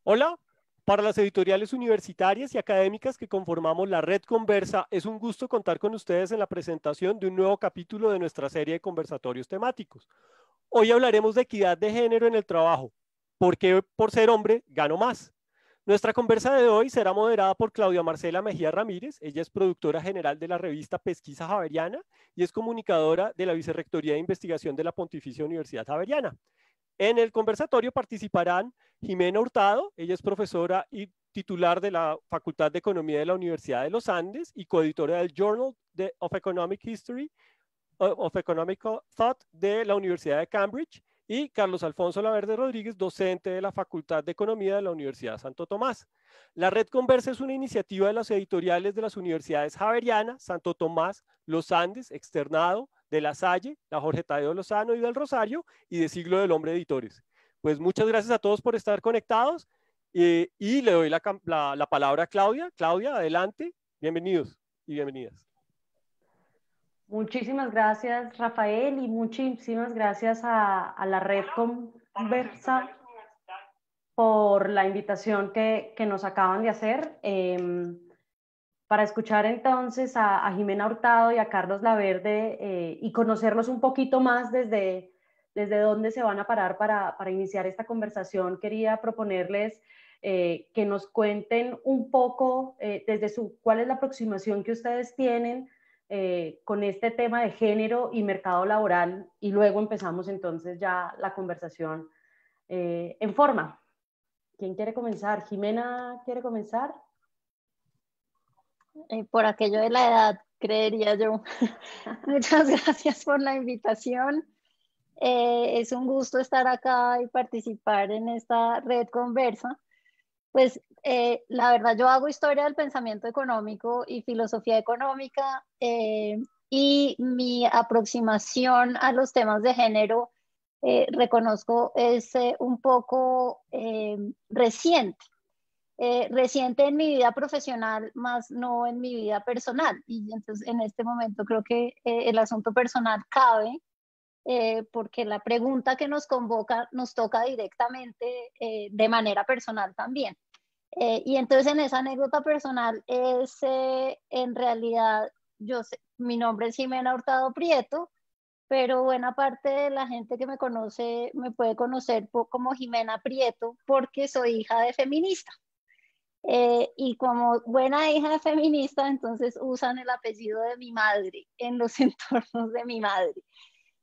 Hola, para las editoriales universitarias y académicas que conformamos la Red Conversa, es un gusto contar con ustedes en la presentación de un nuevo capítulo de nuestra serie de conversatorios temáticos. Hoy hablaremos de equidad de género en el trabajo, porque por ser hombre gano más. Nuestra conversa de hoy será moderada por Claudia Marcela Mejía Ramírez. Ella es productora general de la revista Pesquisa Javeriana y es comunicadora de la Vicerrectoría de Investigación de la Pontificia Universidad Javeriana. En el conversatorio participarán Jimena Hurtado, ella es profesora y titular de la Facultad de Economía de la Universidad de los Andes y coeditora del Journal of Economic History of Economic Thought de la Universidad de Cambridge, y Carlos Alfonso Laverde Rodríguez, docente de la Facultad de Economía de la Universidad de Santo Tomás. La Red Conversa es una iniciativa de las editoriales de las universidades Javeriana, Santo Tomás, Los Andes, Externado, de La Salle, la Jorge Tadeo Lozano y del Rosario, y de Siglo del Hombre Editores. Pues muchas gracias a todos por estar conectados, y le doy la palabra a Claudia. Claudia, adelante. Bienvenidos y bienvenidas. Muchísimas gracias, Rafael, y muchísimas gracias a la Red Conversa por la invitación que nos acaban de hacer. Para escuchar entonces a Jimena Hurtado y a Carlos Laverde y conocerlos un poquito más desde dónde se van a parar para iniciar esta conversación, quería proponerles que nos cuenten un poco cuál es la aproximación que ustedes tienen con este tema de género y mercado laboral, y luego empezamos entonces ya la conversación en forma. ¿Quién quiere comenzar? ¿Jimena quiere comenzar? Por aquello de la edad, creería yo. Muchas gracias por la invitación. Es un gusto estar acá y participar en esta Red Conversa. Pues la verdad, yo hago historia del pensamiento económico y filosofía económica, y mi aproximación a los temas de género, reconozco, es un poco reciente. Reciente en mi vida profesional, más no en mi vida personal. Y entonces en este momento creo que el asunto personal cabe, porque la pregunta que nos convoca nos toca directamente, de manera personal también. Y entonces en esa anécdota personal es, en realidad, mi nombre es Jimena Hurtado Prieto, pero buena parte de la gente que me conoce me puede conocer como Jimena Prieto porque soy hija de feminista. Y como buena hija de feminista, entonces usan el apellido de mi madre en los entornos de mi madre.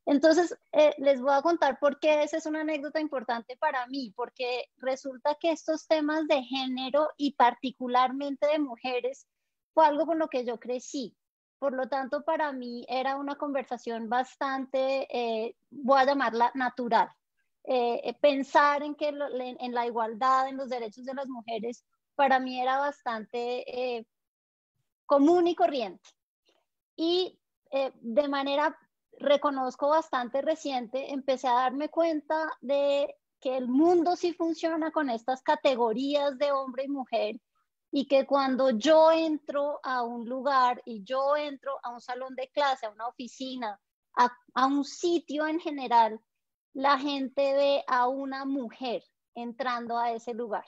Entonces, les voy a contar por qué esa es una anécdota importante para mí, porque resulta que estos temas de género y particularmente de mujeres fue algo con lo que yo crecí. Por lo tanto, para mí era una conversación bastante, voy a llamarla natural. Pensar en la igualdad, en los derechos de las mujeres, para mí era bastante común y corriente. Y de manera, reconozco, bastante reciente, empecé a darme cuenta de que el mundo sí funciona con estas categorías de hombre y mujer, y que cuando yo entro a un lugar y yo entro a un salón de clase, a una oficina, a un sitio en general, la gente ve a una mujer entrando a ese lugar.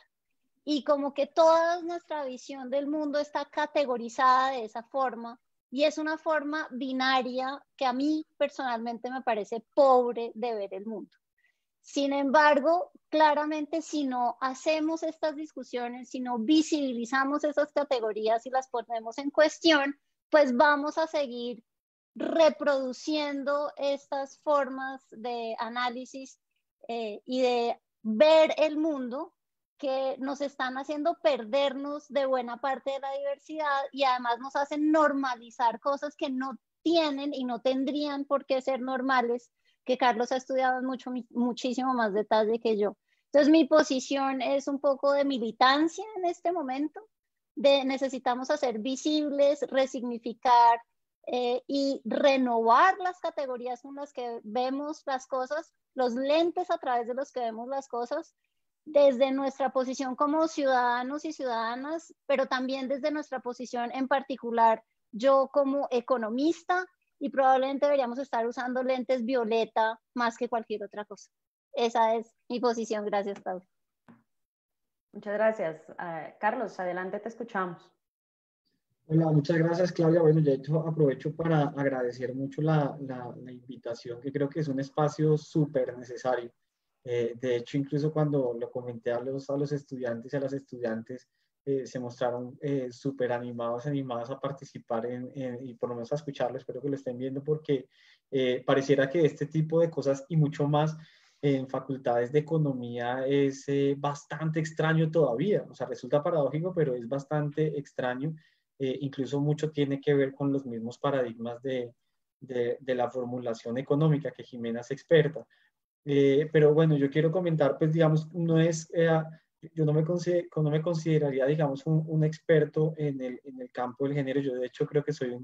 Y como que toda nuestra visión del mundo está categorizada de esa forma, y es una forma binaria que a mí personalmente me parece pobre de ver el mundo. Sin embargo, claramente, si no hacemos estas discusiones, si no visibilizamos esas categorías y las ponemos en cuestión, pues vamos a seguir reproduciendo estas formas de análisis y de ver el mundo, que nos están haciendo perdernos de buena parte de la diversidad, y además nos hacen normalizar cosas que no tienen y no tendrían por qué ser normales, que Carlos ha estudiado en muchísimo más detalle que yo. Entonces mi posición es un poco de militancia en este momento, de necesitamos hacer visibles, resignificar y renovar las categorías con las que vemos las cosas, los lentes a través de los que vemos las cosas, desde nuestra posición como ciudadanos y ciudadanas, pero también desde nuestra posición en particular, yo como economista, y probablemente deberíamos estar usando lentes violeta más que cualquier otra cosa. Esa es mi posición. Gracias, Pablo. Muchas gracias. Carlos, adelante, te escuchamos. Hola, muchas gracias, Claudia. Bueno, ya aprovecho para agradecer mucho la invitación, que creo que es un espacio súper necesario. De hecho, incluso cuando lo comenté a los estudiantes y a las estudiantes, se mostraron súper animados a participar y por lo menos a escucharlo. Espero que lo estén viendo porque pareciera que este tipo de cosas y mucho más en facultades de economía es bastante extraño todavía. O sea, resulta paradójico, pero es bastante extraño. Incluso mucho tiene que ver con los mismos paradigmas de la formulación económica que Jimena es experta. Pero bueno, yo quiero comentar, pues digamos, yo no me consideraría, digamos, un experto en el campo del género. Yo de hecho creo que soy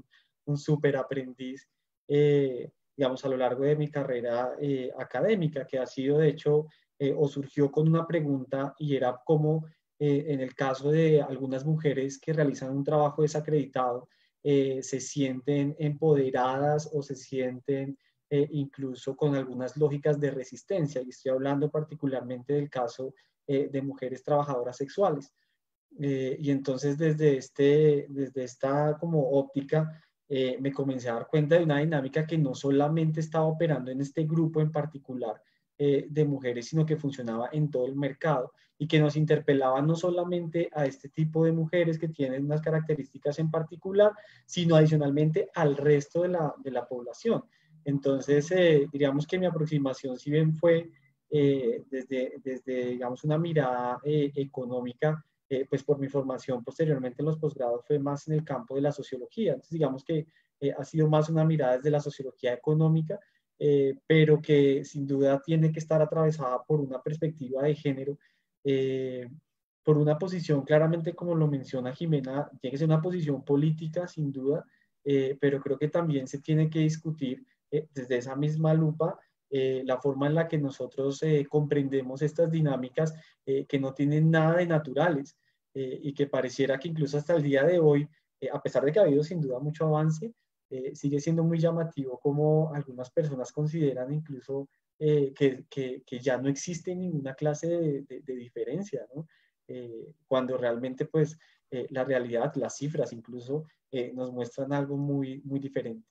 un súper aprendiz, digamos, a lo largo de mi carrera académica, que ha sido de hecho, o surgió con una pregunta y era cómo en el caso de algunas mujeres que realizan un trabajo desacreditado, se sienten empoderadas o se sienten incluso con algunas lógicas de resistencia. Y estoy hablando particularmente del caso de mujeres trabajadoras sexuales. Y entonces desde esta como óptica me comencé a dar cuenta de una dinámica que no solamente estaba operando en este grupo en particular de mujeres, sino que funcionaba en todo el mercado y que nos interpelaba no solamente a este tipo de mujeres que tienen unas características en particular, sino adicionalmente al resto de la población. Entonces, diríamos que mi aproximación, si bien fue digamos, una mirada económica, pues por mi formación posteriormente en los posgrados fue más en el campo de la sociología. Entonces, digamos que ha sido más una mirada desde la sociología económica, pero que sin duda tiene que estar atravesada por una perspectiva de género, eh, por una posición, claramente como lo menciona Jimena, tiene que ser una posición política, sin duda, pero creo que también se tiene que discutir desde esa misma lupa la forma en la que nosotros comprendemos estas dinámicas que no tienen nada de naturales y que pareciera que incluso hasta el día de hoy, a pesar de que ha habido sin duda mucho avance, sigue siendo muy llamativo como algunas personas consideran incluso que ya no existe ninguna clase de diferencia, ¿no? Cuando realmente pues la realidad, las cifras incluso nos muestran algo muy, muy diferente.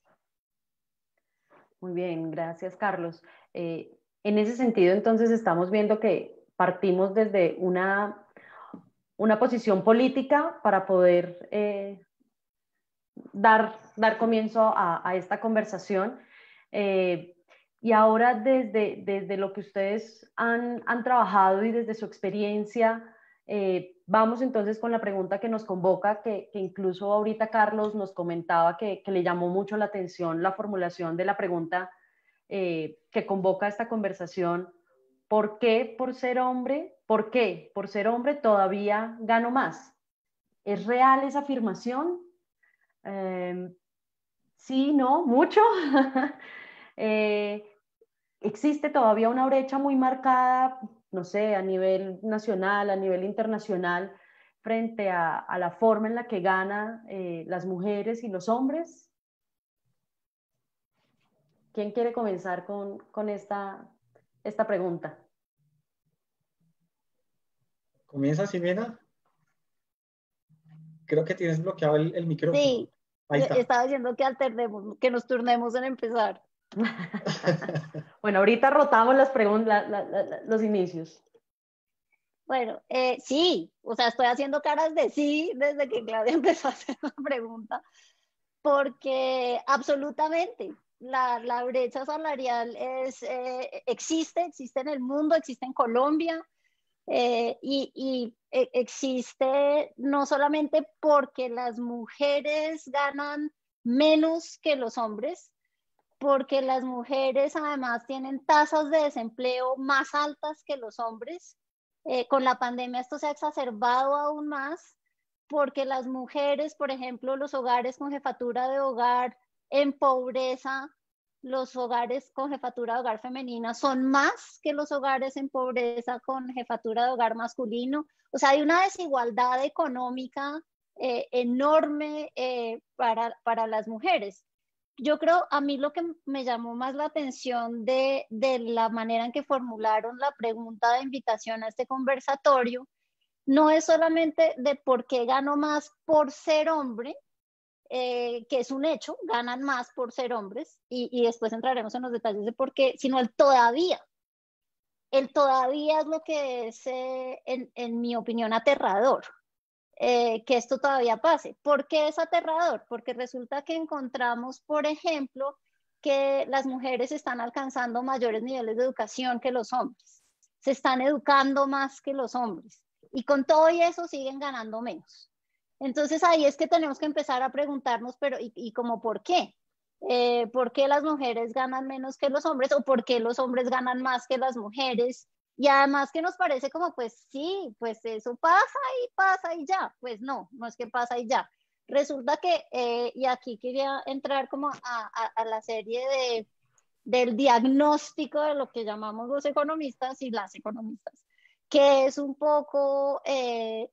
Muy bien, gracias, Carlos. En ese sentido, entonces, estamos viendo que partimos desde una posición política para poder dar comienzo a esta conversación. Y ahora desde lo que ustedes han trabajado y desde su experiencia, vamos entonces con la pregunta que nos convoca, que incluso ahorita Carlos nos comentaba que le llamó mucho la atención la formulación de la pregunta que convoca esta conversación. ¿Por qué por ser hombre? ¿Por qué por ser hombre todavía gano más? ¿Es real esa afirmación? Sí, no, mucho. eh, existe todavía una brecha muy marcada, no sé, a nivel nacional, a nivel internacional, frente a la forma en la que ganan las mujeres y los hombres. ¿Quién quiere comenzar con esta pregunta? ¿Comienza, Ximena? Creo que tienes bloqueado el micrófono. Sí, Ahí está. estaba diciendo que alternemos, que nos turnemos en empezar. Bueno, ahorita rotamos las preguntas, los inicios. Bueno, sí, o sea, estoy haciendo caras de sí desde que Claudia empezó a hacer la pregunta, porque absolutamente la brecha salarial existe en el mundo, existe en Colombia, existe no solamente porque las mujeres ganan menos que los hombres, porque las mujeres además tienen tasas de desempleo más altas que los hombres. Con la pandemia esto se ha exacerbado aún más, porque las mujeres, por ejemplo, los hogares con jefatura de hogar en pobreza, los hogares con jefatura de hogar femenina son más que los hogares en pobreza con jefatura de hogar masculino. O sea, hay una desigualdad económica enorme para las mujeres. Yo creo, a mí lo que me llamó más la atención de la manera en que formularon la pregunta de invitación a este conversatorio no es solamente de por qué gano más por ser hombre, que es un hecho, ganan más por ser hombres, y después entraremos en los detalles de por qué, sino el todavía. El todavía es lo que es, en mi opinión, aterrador. Que esto todavía pase. ¿Por qué es aterrador? Porque resulta que encontramos, por ejemplo, que las mujeres están alcanzando mayores niveles de educación que los hombres. Se están educando más que los hombres. Y con todo y eso siguen ganando menos. Entonces ahí es que tenemos que empezar a preguntarnos, pero ¿y cómo por qué? ¿Por qué las mujeres ganan menos que los hombres? ¿O por qué los hombres ganan más que las mujeres? Y además que nos parece como, pues sí, pues eso pasa y ya. Pues no, no es que pasa y ya. Resulta que, y aquí quería entrar como a la serie del diagnóstico de lo que llamamos los economistas y las economistas, que es un poco, hay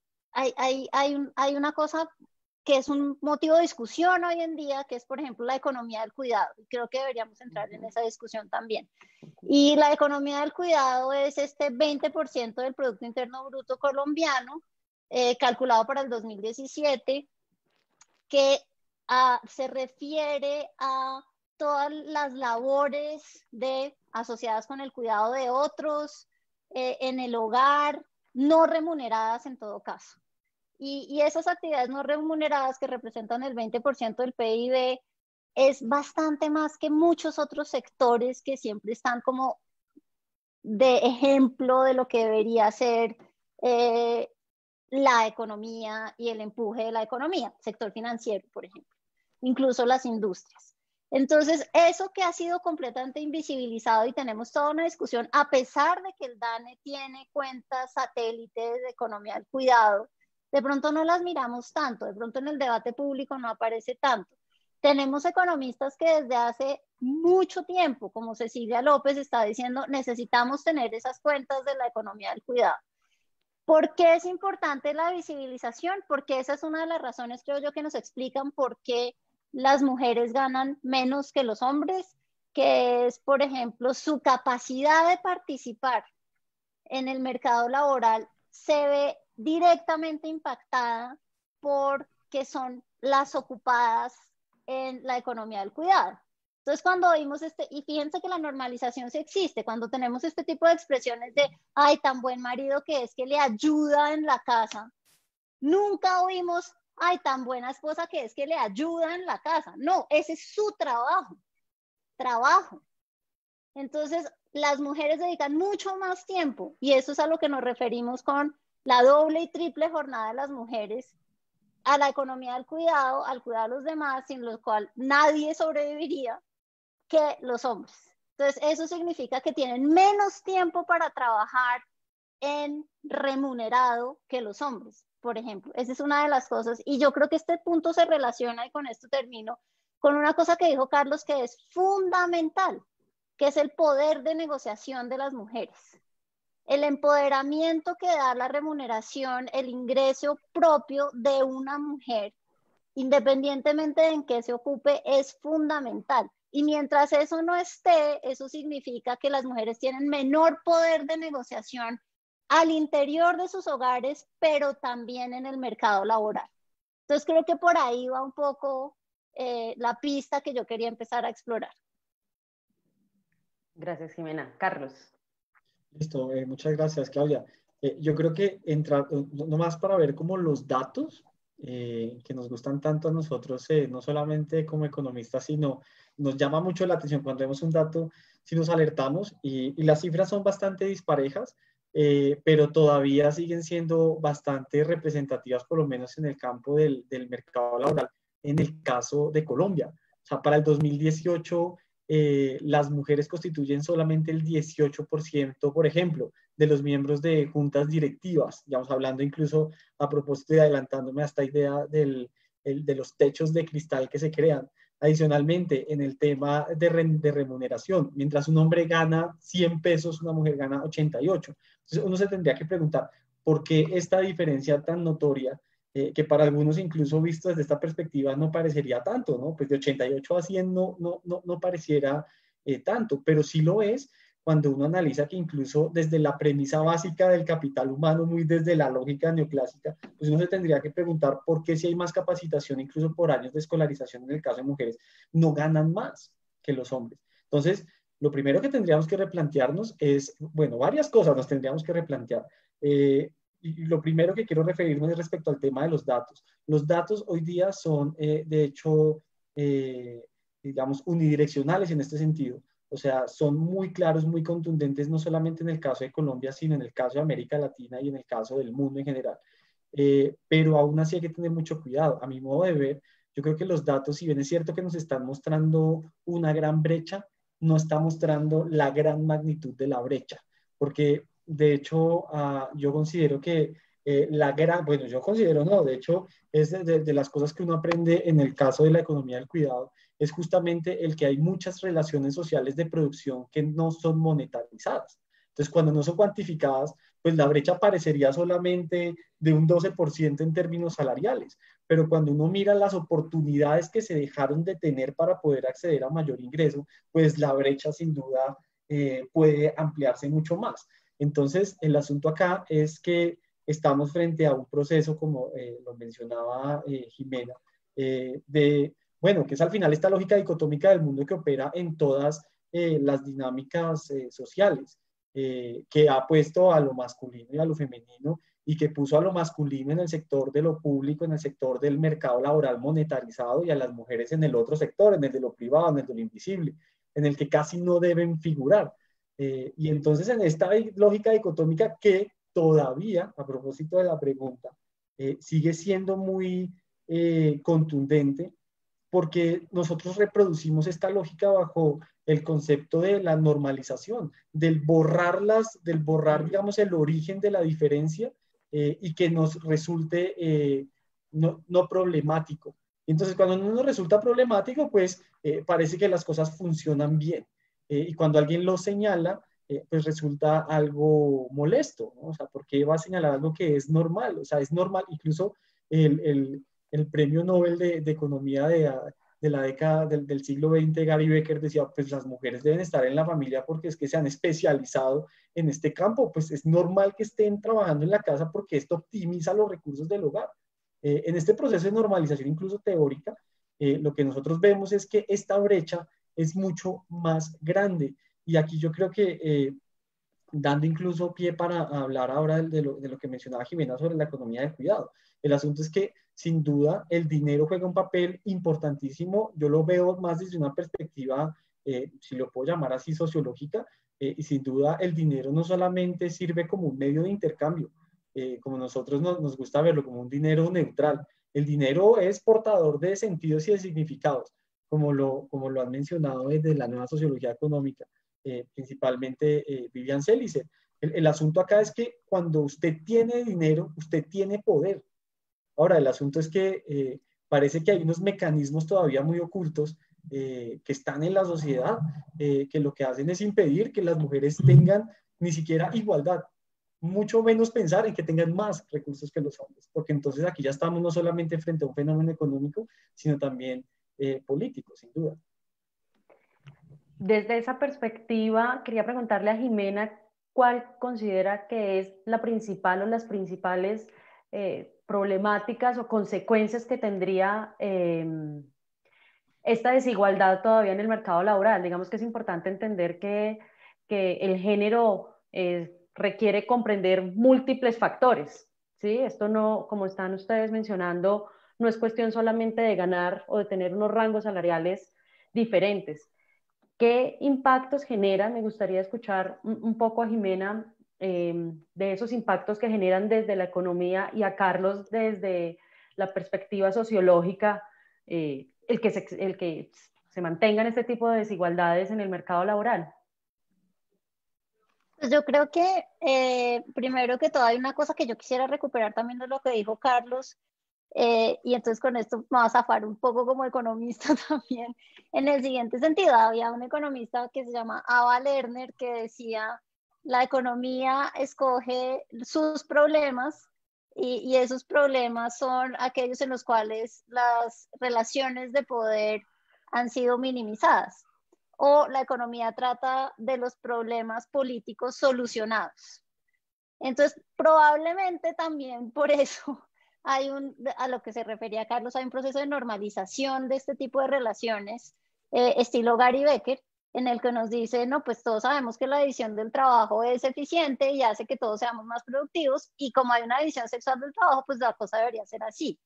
una cosa que es un motivo de discusión hoy en día, que es, por ejemplo, la economía del cuidado. Y creo que deberíamos entrar en esa discusión también. Y la economía del cuidado es este 20% del Producto Interno Bruto colombiano, calculado para el 2017, que se refiere a todas las labores asociadas con el cuidado de otros, en el hogar, no remuneradas en todo caso. Y esas actividades no remuneradas que representan el 20% del PIB es bastante más que muchos otros sectores que siempre están como de ejemplo de lo que debería ser la economía y el empuje de la economía, sector financiero, por ejemplo, incluso las industrias. Entonces, eso que ha sido completamente invisibilizado, y tenemos toda una discusión, a pesar de que el DANE tiene cuentas satélites de economía del cuidado, de pronto no las miramos tanto, de pronto en el debate público no aparece tanto. Tenemos economistas que desde hace mucho tiempo, como Cecilia López está diciendo, necesitamos tener esas cuentas de la economía del cuidado. ¿Por qué es importante la visibilización? Porque esa es una de las razones, creo yo, que nos explican por qué las mujeres ganan menos que los hombres, que es, por ejemplo, su capacidad de participar en el mercado laboral se ve directamente impactada porque son las ocupadas en la economía del cuidado. Entonces, cuando oímos y fíjense que la normalización sí existe, cuando tenemos este tipo de expresiones de, ay, tan buen marido que es que le ayuda en la casa, nunca oímos, ay, tan buena esposa que es que le ayuda en la casa. No, ese es su trabajo. Entonces, las mujeres dedican mucho más tiempo, y eso es a lo que nos referimos con la doble y triple jornada de las mujeres, a la economía del cuidado, al cuidado de los demás, sin lo cual nadie sobreviviría, que los hombres. Entonces, eso significa que tienen menos tiempo para trabajar en remunerado que los hombres, por ejemplo. Esa es una de las cosas, y yo creo que este punto se relaciona, y con esto termino, con una cosa que dijo Carlos que es fundamental, que es el poder de negociación de las mujeres. El empoderamiento que da la remuneración, el ingreso propio de una mujer, independientemente de en qué se ocupe, es fundamental. Y mientras eso no esté, eso significa que las mujeres tienen menor poder de negociación al interior de sus hogares, pero también en el mercado laboral. Entonces creo que por ahí va un poco la pista que yo quería empezar a explorar. Gracias, Jimena. Carlos. Listo, muchas gracias, Claudia. Yo creo que entrar, nomás para ver como los datos que nos gustan tanto a nosotros, no solamente como economistas, sino nos llama mucho la atención cuando vemos un dato, si nos alertamos, y las cifras son bastante disparejas, pero todavía siguen siendo bastante representativas, por lo menos en el campo del mercado laboral, en el caso de Colombia. O sea, para el 2018... las mujeres constituyen solamente el 18%, por ejemplo, de los miembros de juntas directivas. Ya vamos hablando incluso a propósito y adelantándome a esta idea de los techos de cristal que se crean. Adicionalmente, en el tema de remuneración, mientras un hombre gana 100 pesos, una mujer gana 88. Entonces uno se tendría que preguntar, ¿por qué esta diferencia tan notoria? Que para algunos, incluso visto desde esta perspectiva, no parecería tanto, ¿no? Pues de 88 a 100 no pareciera tanto, pero sí lo es cuando uno analiza que incluso desde la premisa básica del capital humano, muy desde la lógica neoclásica, pues uno se tendría que preguntar por qué si hay más capacitación, incluso por años de escolarización en el caso de mujeres, no ganan más que los hombres. Entonces, lo primero que tendríamos que replantearnos es, bueno, varias cosas nos tendríamos que replantear. Y lo primero que quiero referirme es respecto al tema de los datos. Los datos hoy día son, de hecho, digamos, unidireccionales en este sentido. O sea, son muy claros, muy contundentes, no solamente en el caso de Colombia, sino en el caso de América Latina y en el caso del mundo en general. Pero aún así hay que tener mucho cuidado. A mi modo de ver, yo creo que los datos, si bien es cierto que nos están mostrando una gran brecha, no está mostrando la gran magnitud de la brecha. Porque, de hecho, yo considero que bueno, yo considero no, de hecho, es de las cosas que uno aprende en el caso de la economía del cuidado, es justamente el que hay muchas relaciones sociales de producción que no son monetarizadas. Entonces, cuando no son cuantificadas, pues la brecha parecería solamente de un 12% en términos salariales, pero cuando uno mira las oportunidades que se dejaron de tener para poder acceder a mayor ingreso, pues la brecha sin duda puede ampliarse mucho más. Entonces, el asunto acá es que estamos frente a un proceso, como lo mencionaba Jimena, bueno, que es al final esta lógica dicotómica del mundo que opera en todas las dinámicas sociales, que ha puesto a lo masculino y a lo femenino y que puso a lo masculino en el sector de lo público, en el sector del mercado laboral monetarizado y a las mujeres en el otro sector, en el de lo privado, en el de lo invisible, en el que casi no deben figurar. Y entonces en esta lógica dicotómica que todavía, a propósito de la pregunta, sigue siendo muy contundente porque nosotros reproducimos esta lógica bajo el concepto de la normalización, del borrar, digamos, el origen de la diferencia y que nos resulte no problemático. Entonces, cuando no nos resulta problemático, pues parece que las cosas funcionan bien. Y cuando alguien lo señala, pues resulta algo molesto, ¿no? O sea, ¿por qué va a señalar algo que es normal? O sea, es normal, incluso el premio Nobel de Economía de la década del siglo XX, Gary Becker decía, pues las mujeres deben estar en la familia porque es que se han especializado en este campo, pues es normal que estén trabajando en la casa porque esto optimiza los recursos del hogar. En este proceso de normalización, incluso teórica, lo que nosotros vemos es que esta brecha es mucho más grande. Y aquí yo creo que dando incluso pie para hablar ahora de lo que mencionaba Jimena sobre la economía del cuidado. El asunto es que, sin duda, el dinero juega un papel importantísimo. Yo lo veo más desde una perspectiva, si lo puedo llamar así, sociológica, y sin duda el dinero no solamente sirve como un medio de intercambio, como nosotros nos gusta verlo, como un dinero neutral. El dinero es portador de sentidos y de significados, como lo han mencionado desde la nueva sociología económica. Principalmente Vivian Celicer. El asunto acá es que cuando usted tiene dinero, usted tiene poder. Ahora, el asunto es que parece que hay unos mecanismos todavía muy ocultos que están en la sociedad, que lo que hacen es impedir que las mujeres tengan ni siquiera igualdad, mucho menos pensar en que tengan más recursos que los hombres, porque entonces aquí ya estamos no solamente frente a un fenómeno económico, sino también político, sin duda. Desde esa perspectiva, quería preguntarle a Jimena cuál considera que es la principal o las principales problemáticas o consecuencias que tendría esta desigualdad todavía en el mercado laboral. Digamos que es importante entender que el género requiere comprender múltiples factores, ¿sí? Esto no, como están ustedes mencionando, no es cuestión solamente de ganar o de tener unos rangos salariales diferentes. ¿Qué impactos generan? Me gustaría escuchar un poco a Jimena de esos impactos que generan desde la economía y a Carlos desde la perspectiva sociológica, el que se mantengan este tipo de desigualdades en el mercado laboral. Pues yo creo que primero que todo hay una cosa que yo quisiera recuperar también de lo que dijo Carlos, y entonces con esto me vas a zafar un poco como economista también, en el siguiente sentido. Había un economista que se llama Ava Lerner que decía, la economía escoge sus problemas y esos problemas son aquellos en los cuales las relaciones de poder han sido minimizadas. o la economía trata de los problemas políticos solucionados. Entonces, probablemente también por eso a lo que se refería Carlos, hay un proceso de normalización de este tipo de relaciones, estilo Gary Becker, en el que nos dice, no, pues todos sabemos que la división del trabajo es eficiente y hace que todos seamos más productivos, y como hay una división sexual del trabajo, pues la cosa debería ser así.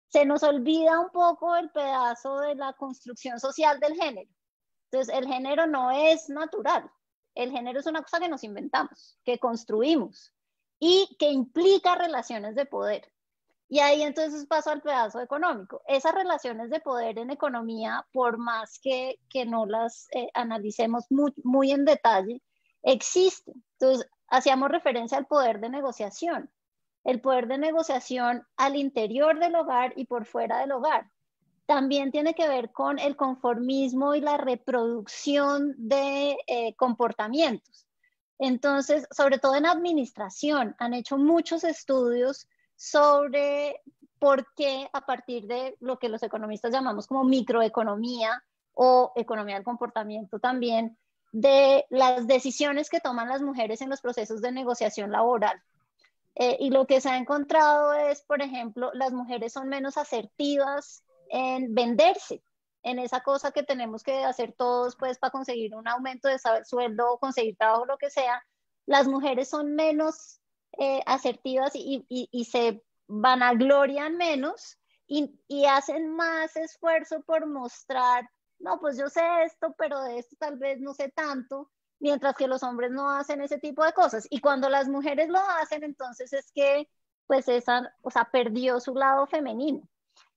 Se nos olvida un poco el pedazo de la construcción social del género. Entonces, el género no es natural. El género es una cosa que nos inventamos, que construimos y que implica relaciones de poder. Y ahí entonces paso al pedazo económico. Esas relaciones de poder en economía, por más que no las analicemos muy en detalle, existen. Entonces, hacíamos referencia al poder de negociación. El poder de negociación al interior del hogar y por fuera del hogar. También tiene que ver con el conformismo y la reproducción de comportamientos. Entonces, sobre todo en administración, han hecho muchos estudios sobre por qué a partir de lo que los economistas llamamos como microeconomía o economía del comportamiento también, de las decisiones que toman las mujeres en los procesos de negociación laboral. Y lo que se ha encontrado es, por ejemplo, las mujeres son menos asertivas en venderse, en esa cosa que tenemos que hacer todos pues para conseguir un aumento de sueldo o conseguir trabajo, lo que sea. Las mujeres son menos asertivas y se vanaglorian menos y hacen más esfuerzo por mostrar, no, pues yo sé esto, pero de esto tal vez no sé tanto, mientras que los hombres no hacen ese tipo de cosas. Y cuando las mujeres lo hacen, entonces es que pues perdió su lado femenino.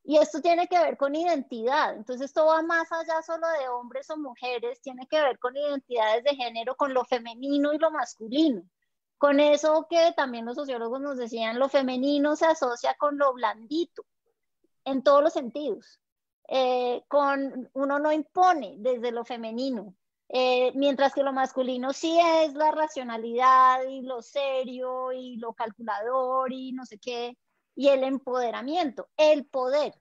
Y esto tiene que ver con identidad. Entonces esto va más allá solo de hombres o mujeres, tiene que ver con identidades de género, con lo femenino y lo masculino. Con eso que también los sociólogos nos decían, lo femenino se asocia con lo blandito, en todos los sentidos. Uno no impone desde lo femenino, mientras que lo masculino sí es la racionalidad y lo serio y lo calculador y no sé qué, y el empoderamiento, el poder.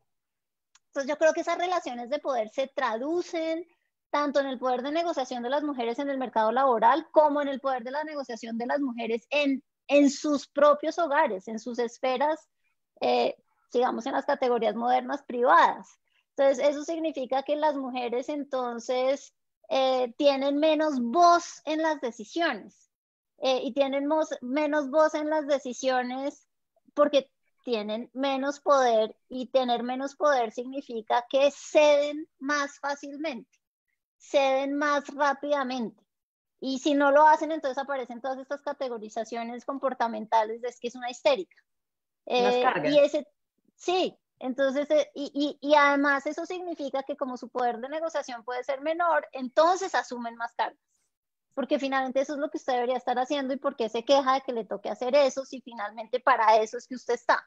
Entonces yo creo que esas relaciones de poder se traducen tanto en el poder de negociación de las mujeres en el mercado laboral como en el poder de la negociación de las mujeres en sus propios hogares, en sus esferas, digamos en las categorías modernas privadas. Entonces eso significa que las mujeres entonces tienen menos voz en las decisiones y tienen menos voz en las decisiones porque tienen menos poder, y tener menos poder significa que ceden más fácilmente, ceden más rápidamente. Y si no lo hacen, entonces aparecen todas estas categorizaciones comportamentales de es que es una histérica. Las cargas. Sí, entonces, y además eso significa que como su poder de negociación puede ser menor, entonces asumen más cargas. Porque finalmente eso es lo que usted debería estar haciendo, y por qué se queja de que le toque hacer eso si finalmente para eso es que usted está.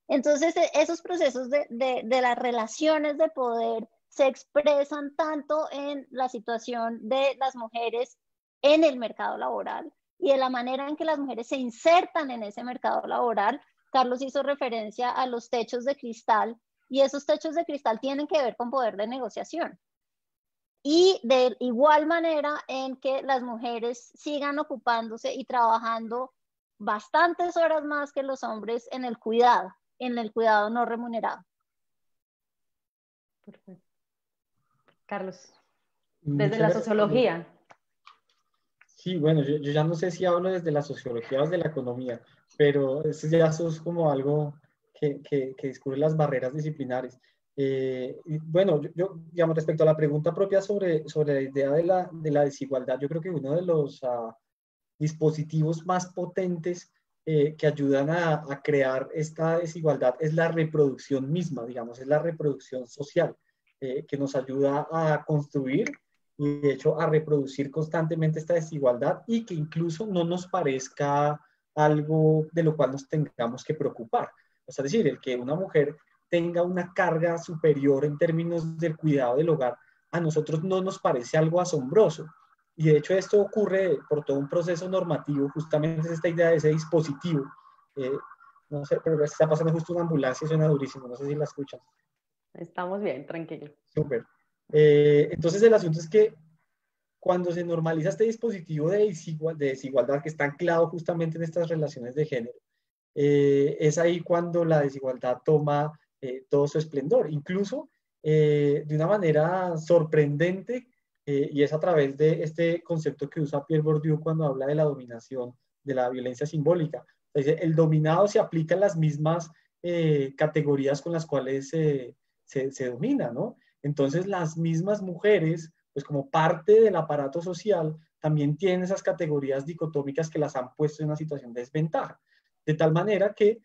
Entonces, esos procesos de las relaciones de poder se expresan tanto en la situación de las mujeres en el mercado laboral y de la manera en que las mujeres se insertan en ese mercado laboral. Carlos hizo referencia a los techos de cristal, y esos techos de cristal tienen que ver con poder de negociación. Y de igual manera en que las mujeres sigan ocupándose y trabajando bastantes horas más que los hombres en el cuidado no remunerado. Perfecto. Carlos, desde la sociología. Sí, bueno, yo ya no sé si hablo desde la sociología o desde la economía, pero eso ya es como algo que descubre las barreras disciplinares. Y bueno, digamos, respecto a la pregunta propia sobre la idea de la desigualdad, yo creo que uno de los dispositivos más potentes que ayudan a crear esta desigualdad es la reproducción misma, digamos, es la reproducción social, que nos ayuda a construir y de hecho a reproducir constantemente esta desigualdad, y que incluso no nos parezca algo de lo cual nos tengamos que preocupar. O sea, es decir, el que una mujer tenga una carga superior en términos del cuidado del hogar, a nosotros no nos parece algo asombroso. Y de hecho esto ocurre por todo un proceso normativo, justamente es esta idea de ese dispositivo. No sé, pero está pasando justo una ambulancia, suena durísimo, no sé si la escuchas. Estamos bien, tranquilo. Súper. Entonces el asunto es que cuando se normaliza este dispositivo de desigualdad que está anclado justamente en estas relaciones de género, es ahí cuando la desigualdad toma todo su esplendor, incluso de una manera sorprendente, y es a través de este concepto que usa Pierre Bourdieu cuando habla de la dominación, de la violencia simbólica. Entonces, el dominado se aplica en las mismas categorías con las cuales se domina, ¿no? Entonces, las mismas mujeres, pues como parte del aparato social, también tienen esas categorías dicotómicas que las han puesto en una situación de desventaja. De tal manera que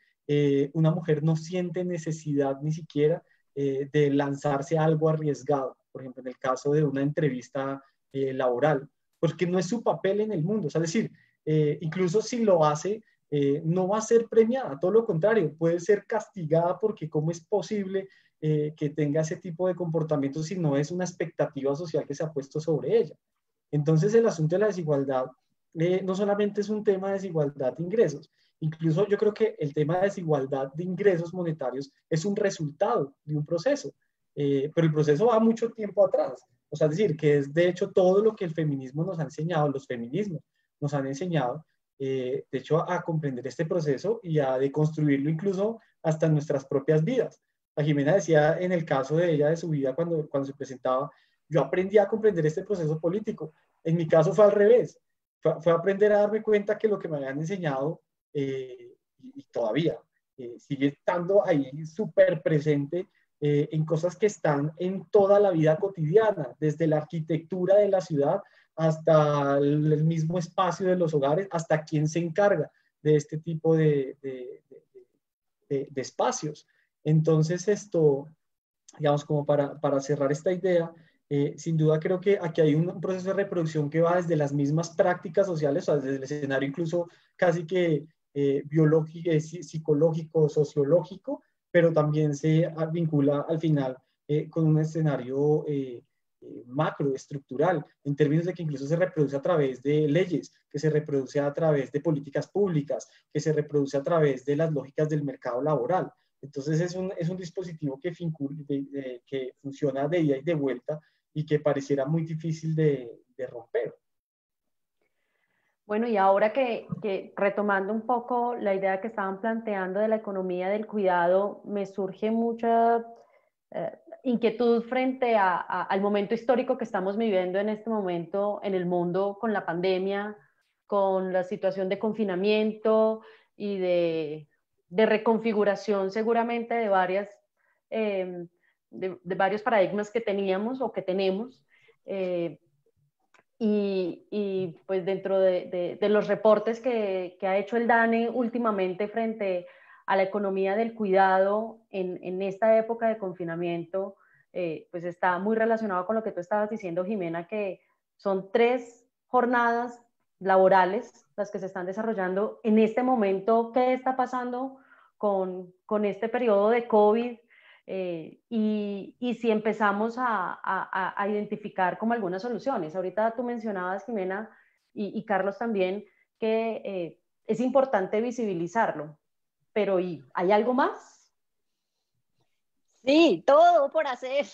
una mujer no siente necesidad ni siquiera de lanzarse a algo arriesgado, por ejemplo, en el caso de una entrevista laboral, porque no es su papel en el mundo. O sea, es decir, incluso si lo hace, no va a ser premiada, todo lo contrario, puede ser castigada porque cómo es posible que tenga ese tipo de comportamientos si no es una expectativa social que se ha puesto sobre ella. Entonces, el asunto de la desigualdad no solamente es un tema de desigualdad de ingresos, incluso yo creo que el tema de desigualdad de ingresos monetarios es un resultado de un proceso, pero el proceso va mucho tiempo atrás. O sea, es decir, que es de hecho todo lo que el feminismo nos ha enseñado, los feminismos nos han enseñado, de hecho, a comprender este proceso y a deconstruirlo incluso hasta en nuestras propias vidas. La Jimena decía en el caso de ella, de su vida, cuando se presentaba, yo aprendí a comprender este proceso político. En mi caso fue al revés. Fue aprender a darme cuenta que lo que me habían enseñado y todavía sigue estando ahí súper presente en cosas que están en toda la vida cotidiana, desde la arquitectura de la ciudad hasta el mismo espacio de los hogares, hasta quién se encarga de este tipo de espacios. Entonces esto, digamos, como para cerrar esta idea, sin duda creo que aquí hay un proceso de reproducción que va desde las mismas prácticas sociales, o sea, desde el escenario incluso casi que biológico, psicológico, sociológico, pero también se vincula al final con un escenario macro, estructural, en términos de que incluso se reproduce a través de leyes, que se reproduce a través de políticas públicas, que se reproduce a través de las lógicas del mercado laboral. Entonces es un dispositivo que funciona de ida y de vuelta y que pareciera muy difícil de romper. Bueno, y ahora que retomando un poco la idea que estaban planteando de la economía del cuidado, me surge mucha inquietud frente al momento histórico que estamos viviendo en este momento en el mundo con la pandemia, con la situación de confinamiento y de reconfiguración seguramente de varios paradigmas que teníamos o que tenemos. Y pues dentro de los reportes que ha hecho el DANE últimamente frente a la economía del cuidado en esta época de confinamiento, pues está muy relacionado con lo que tú estabas diciendo, Jimena, que son 3 jornadas laborales las que se están desarrollando en este momento. ¿Qué está pasando con este periodo de COVID? Y si empezamos a identificar como algunas soluciones. Ahorita tú mencionabas, Jimena, y Carlos también, que es importante visibilizarlo, pero ¿y hay algo más? Sí, todo por hacer.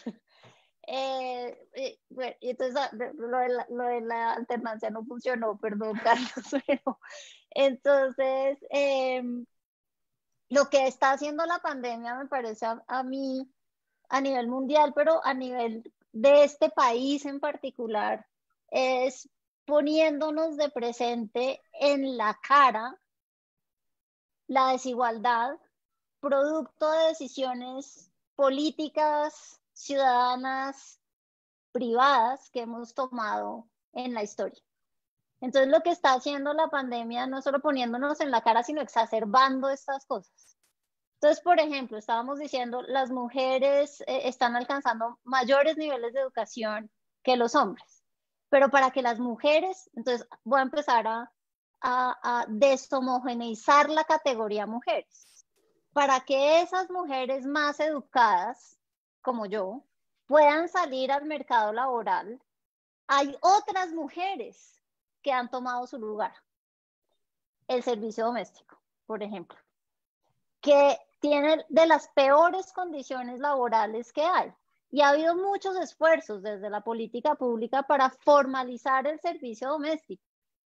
Bueno, y entonces lo de la alternancia no funcionó, perdón, Carlos, pero entonces lo que está haciendo la pandemia me parece a mí a nivel mundial, pero a nivel de este país en particular, es poniéndonos de presente en la cara la desigualdad producto de decisiones políticas, ciudadanas, privadas que hemos tomado en la historia. Entonces lo que está haciendo la pandemia no solo poniéndonos en la cara, sino exacerbando estas cosas. Entonces, por ejemplo, estábamos diciendo, las mujeres están alcanzando mayores niveles de educación que los hombres, pero para que las mujeres, entonces voy a empezar a deshomogeneizar la categoría mujeres, para que esas mujeres más educadas, como yo, puedan salir al mercado laboral, hay otras mujeres que han tomado su lugar. El servicio doméstico, por ejemplo, que tiene de las peores condiciones laborales que hay. Y ha habido muchos esfuerzos desde la política pública para formalizar el servicio doméstico,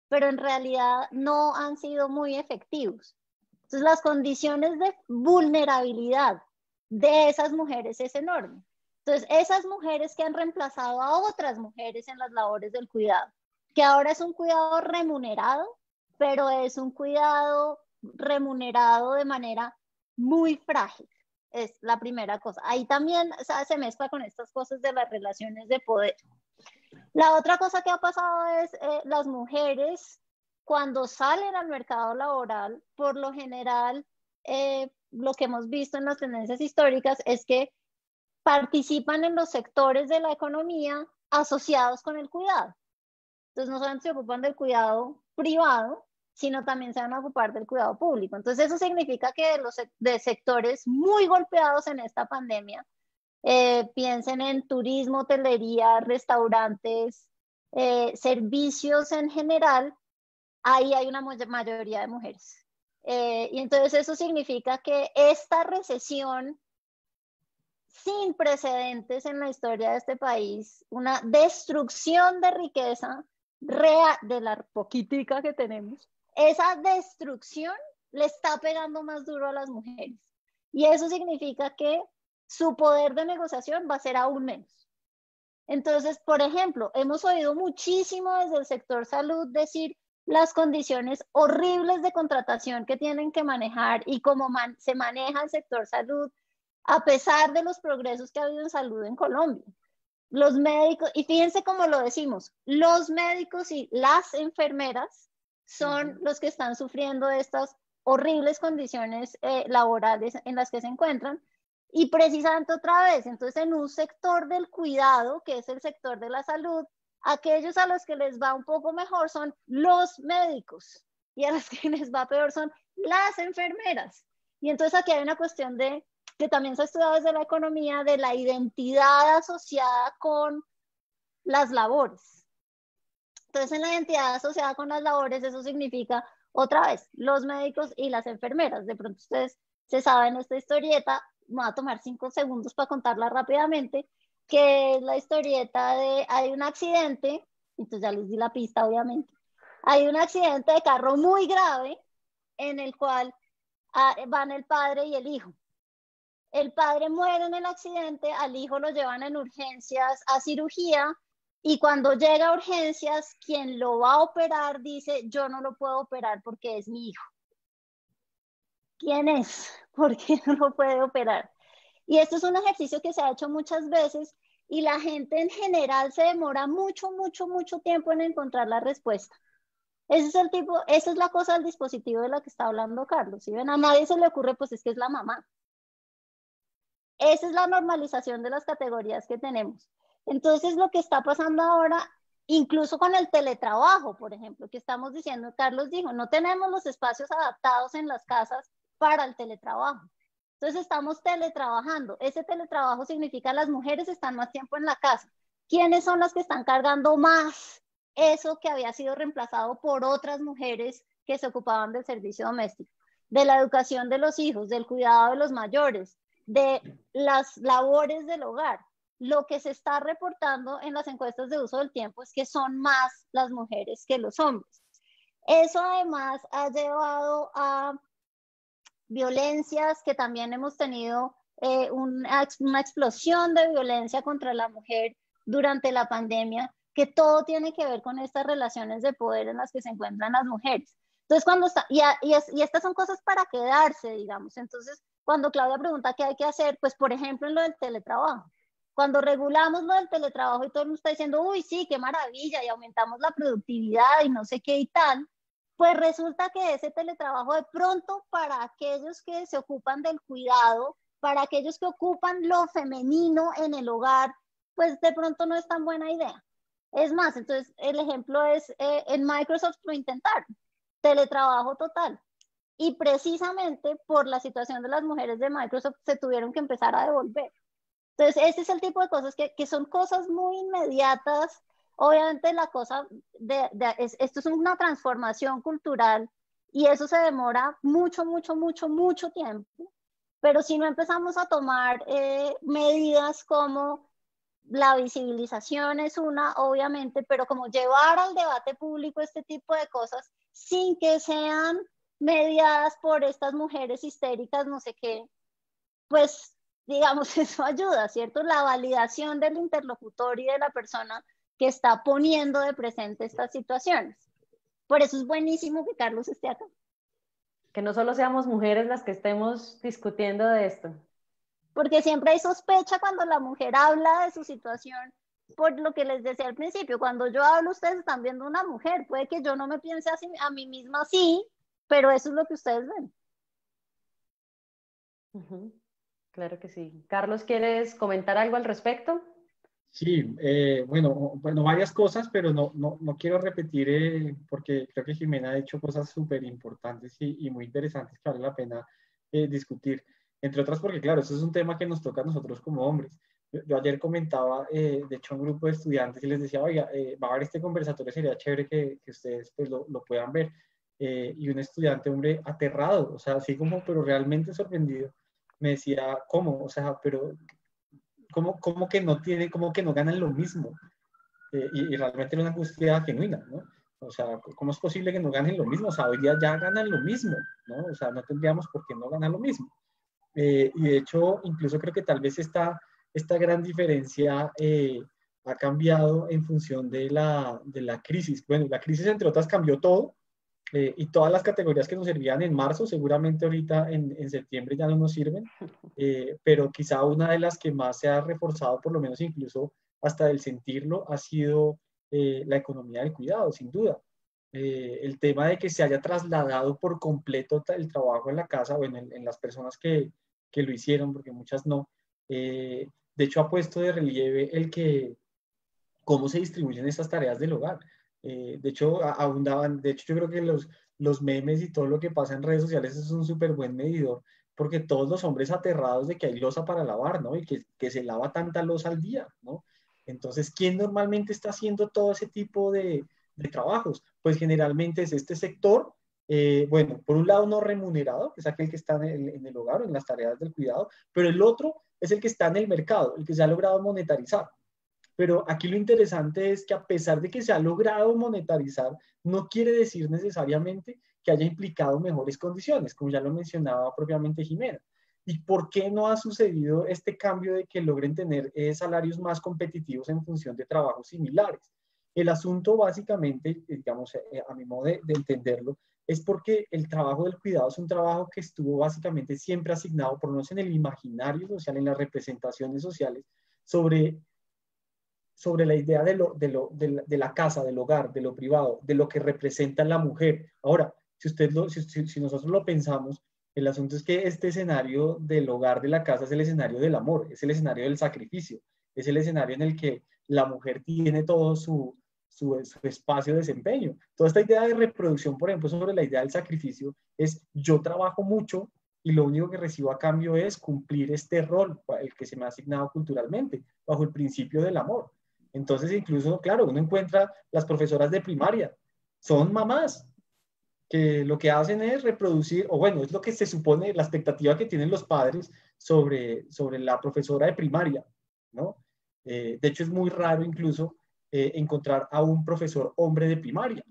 pero en realidad no han sido muy efectivos. Entonces, las condiciones de vulnerabilidad de esas mujeres es enorme. Entonces, esas mujeres que han reemplazado a otras mujeres en las labores del cuidado, que ahora es un cuidado remunerado, pero es un cuidado remunerado de manera muy frágil. Es la primera cosa. Ahí también, o sea, se mezcla con estas cosas de las relaciones de poder. La otra cosa que ha pasado es las mujeres cuando salen al mercado laboral, por lo general, lo que hemos visto en las tendencias históricas es que participan en los sectores de la economía asociados con el cuidado. Entonces no solamente se ocupan del cuidado privado, sino también se van a ocupar del cuidado público. Entonces eso significa que de sectores muy golpeados en esta pandemia, piensen en turismo, hotelería, restaurantes, servicios en general, ahí hay una mayoría de mujeres. Y entonces eso significa que esta recesión sin precedentes en la historia de este país, una destrucción de riqueza de la poquitica que tenemos, esa destrucción le está pegando más duro a las mujeres. Y eso significa que su poder de negociación va a ser aún menos. Entonces, por ejemplo, hemos oído muchísimo desde el sector salud decir las condiciones horribles de contratación que tienen que manejar y cómo se maneja el sector salud, a pesar de los progresos que ha habido en salud en Colombia. Los médicos, y fíjense cómo lo decimos, los médicos y las enfermeras son los que están sufriendo de estas horribles condiciones laborales en las que se encuentran. Y precisamente otra vez, entonces en un sector del cuidado, que es el sector de la salud, aquellos a los que les va un poco mejor son los médicos y a los que les va peor son las enfermeras. Y entonces aquí hay una cuestión que también se ha estudiado desde la economía, de la identidad asociada con las labores. Entonces, en la identidad asociada con las labores, eso significa, otra vez, los médicos y las enfermeras. De pronto ustedes se saben esta historieta, me voy a tomar 5 segundos para contarla rápidamente, que es la historieta de, hay un accidente, entonces ya les di la pista, obviamente. Hay un accidente de carro muy grave en el cual van el padre y el hijo. El padre muere en el accidente, al hijo lo llevan en urgencias a cirugía y cuando llega a urgencias, quien lo va a operar dice, yo no lo puedo operar porque es mi hijo. ¿Quién es? ¿Por qué no lo puede operar? Y esto es un ejercicio que se ha hecho muchas veces y la gente en general se demora mucho tiempo en encontrar la respuesta. Esa es la cosa del dispositivo de la que está hablando Carlos. ¿Sí ven? A nadie se le ocurre, pues es que es la mamá. Esa es la normalización de las categorías que tenemos. Entonces, lo que está pasando ahora, incluso con el teletrabajo, por ejemplo, que estamos diciendo, Carlos dijo, no tenemos los espacios adaptados en las casas para el teletrabajo. Entonces, estamos teletrabajando. Ese teletrabajo significa que las mujeres están más tiempo en la casa. ¿Quiénes son las que están cargando más eso que había sido reemplazado por otras mujeres que se ocupaban del servicio doméstico? De la educación de los hijos, del cuidado de los mayores, de las labores del hogar. Lo que se está reportando en las encuestas de uso del tiempo es que son más las mujeres que los hombres. Eso además ha llevado a violencias que también hemos tenido una explosión de violencia contra la mujer durante la pandemia, que todo tiene que ver con estas relaciones de poder en las que se encuentran las mujeres. Entonces, y estas son cosas para quedarse, digamos. Entonces, cuando Claudia pregunta qué hay que hacer, pues por ejemplo en lo del teletrabajo. Cuando regulamos lo del teletrabajo y todo el mundo está diciendo, uy, sí, qué maravilla, y aumentamos la productividad y no sé qué y tal, pues resulta que ese teletrabajo de pronto para aquellos que se ocupan del cuidado, para aquellos que ocupan lo femenino en el hogar, pues de pronto no es tan buena idea. Es más, entonces el ejemplo es en Microsoft lo intentaron, teletrabajo total. Y precisamente por la situación de las mujeres de Microsoft se tuvieron que empezar a devolver. Entonces, ese es el tipo de cosas que son cosas muy inmediatas. Obviamente la cosa, esto es una transformación cultural y eso se demora mucho tiempo. Pero si no empezamos a tomar medidas como la visibilización es una, obviamente, pero como llevar al debate público este tipo de cosas sin que sean mediadas por estas mujeres histéricas, no sé qué, pues digamos, eso ayuda, ¿cierto? La validación del interlocutor y de la persona que está poniendo de presente estas situaciones. Por eso es buenísimo que Carlos esté acá. Que no solo seamos mujeres las que estemos discutiendo de esto. Porque siempre hay sospecha cuando la mujer habla de su situación, por lo que les decía al principio, cuando yo hablo ustedes están viendo una mujer, puede que yo no me piense así, a mí misma así, pero eso es lo que ustedes ven. Claro que sí. Carlos, ¿quieres comentar algo al respecto? Sí, bueno, varias cosas, pero no quiero repetir porque creo que Jimena ha hecho cosas súper importantes y muy interesantes que vale la pena discutir. Entre otras porque, claro, eso es un tema que nos toca a nosotros como hombres. Yo ayer comentaba, de hecho, a un grupo de estudiantes y les decía, oiga, va a haber este conversatorio, sería chévere que ustedes pues, lo puedan ver. Y un estudiante, hombre, aterrado, o sea, así como, pero realmente sorprendido, me decía, ¿cómo? O sea, pero ¿cómo que no tiene, cómo que no ganan lo mismo? Y realmente era una angustia genuina, ¿no? O sea, ¿cómo es posible que no ganen lo mismo? O sea, hoy día ya ganan lo mismo, ¿no? O sea, no tendríamos por qué no ganar lo mismo. Y de hecho, incluso creo que tal vez esta gran diferencia ha cambiado en función de la crisis. Bueno, la crisis, entre otras, cambió todo. Y todas las categorías que nos servían en marzo, seguramente ahorita en septiembre ya no nos sirven, pero quizá una de las que más se ha reforzado, por lo menos incluso hasta del sentirlo, ha sido la economía del cuidado, sin duda. El tema de que se haya trasladado por completo el trabajo en la casa, bueno, en las personas que lo hicieron, porque muchas no. De hecho, ha puesto de relieve el que cómo se distribuyen estas tareas del hogar. De hecho, abundaban, de hecho, yo creo que los memes y todo lo que pasa en redes sociales es un súper buen medidor, porque todos los hombres aterrados de que hay loza para lavar, ¿no? Y que se lava tanta loza al día, ¿no? Entonces, ¿quién normalmente está haciendo todo ese tipo de trabajos? Pues generalmente es este sector, bueno, por un lado no remunerado, que es aquel que está en el hogar o en las tareas del cuidado, pero el otro es el que está en el mercado, el que se ha logrado monetarizar. Pero aquí lo interesante es que a pesar de que se ha logrado monetarizar, no quiere decir necesariamente que haya implicado mejores condiciones, como ya lo mencionaba propiamente Jimena. ¿Y por qué no ha sucedido este cambio de que logren tener salarios más competitivos en función de trabajos similares? El asunto básicamente, digamos, a mi modo de entenderlo, es porque el trabajo del cuidado es un trabajo que estuvo básicamente siempre asignado, por lo menos en el imaginario social, en las representaciones sociales, sobre la idea de la casa, del hogar, de lo privado, de lo que representa la mujer. Ahora, si nosotros lo pensamos, el asunto es que este escenario del hogar, de la casa, es el escenario del amor, es el escenario del sacrificio, es el escenario en el que la mujer tiene todo su espacio de desempeño. Toda esta idea de reproducción, por ejemplo, sobre la idea del sacrificio, es yo trabajo mucho y lo único que recibo a cambio es cumplir este rol, el que se me ha asignado culturalmente, bajo el principio del amor. Entonces, incluso, claro, uno encuentra las profesoras de primaria, son mamás que lo que hacen es reproducir, o bueno, es lo que se supone, la expectativa que tienen los padres sobre la profesora de primaria, ¿no? De hecho, es muy raro incluso encontrar a un profesor hombre de primaria,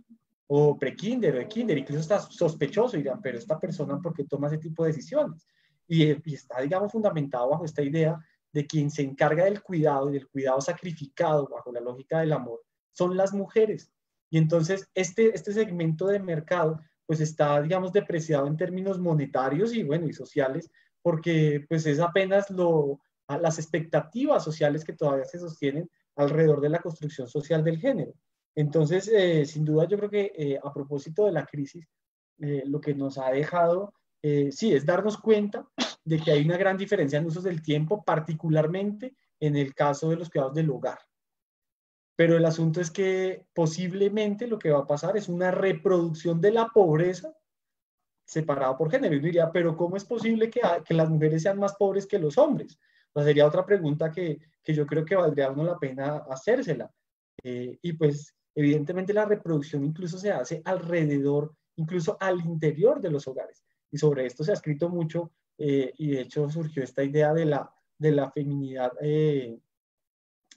o pre-kinder, o de kinder, incluso está sospechoso, dirán, pero esta persona, ¿por qué toma ese tipo de decisiones? Y está, digamos, fundamentado bajo esta idea de quien se encarga del cuidado y del cuidado sacrificado bajo la lógica del amor, son las mujeres. Y entonces este segmento de mercado pues está, digamos, depreciado en términos monetarios y, bueno, y sociales, porque pues es apenas las expectativas sociales que todavía se sostienen alrededor de la construcción social del género. Entonces, sin duda, yo creo que a propósito de la crisis, lo que nos ha dejado, sí, es darnos cuenta de que hay una gran diferencia en usos del tiempo, particularmente en el caso de los cuidados del hogar. Pero el asunto es que posiblemente lo que va a pasar es una reproducción de la pobreza separada por género. Y uno diría, pero ¿cómo es posible que las mujeres sean más pobres que los hombres? O sea, sería otra pregunta que yo creo que valdría uno la pena hacérsela. Y pues evidentemente la reproducción incluso se hace alrededor, incluso al interior de los hogares. Y sobre esto se ha escrito mucho y de hecho surgió esta idea de la feminidad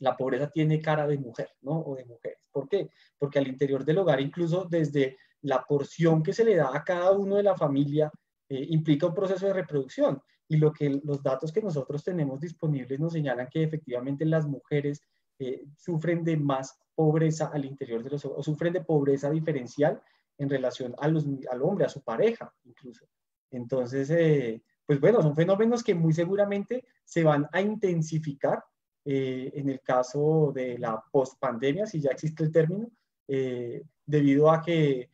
la pobreza tiene cara de mujer, ¿no? O de mujeres. ¿Por qué? Porque al interior del hogar, incluso desde la porción que se le da a cada uno de la familia, implica un proceso de reproducción. Y los datos que nosotros tenemos disponibles nos señalan que efectivamente las mujeres sufren de más pobreza al interior de los hogares, o sufren de pobreza diferencial en relación al hombre, a su pareja incluso. Entonces, pues bueno, son fenómenos que muy seguramente se van a intensificar en el caso de la pospandemia, si ya existe el término, debido a que,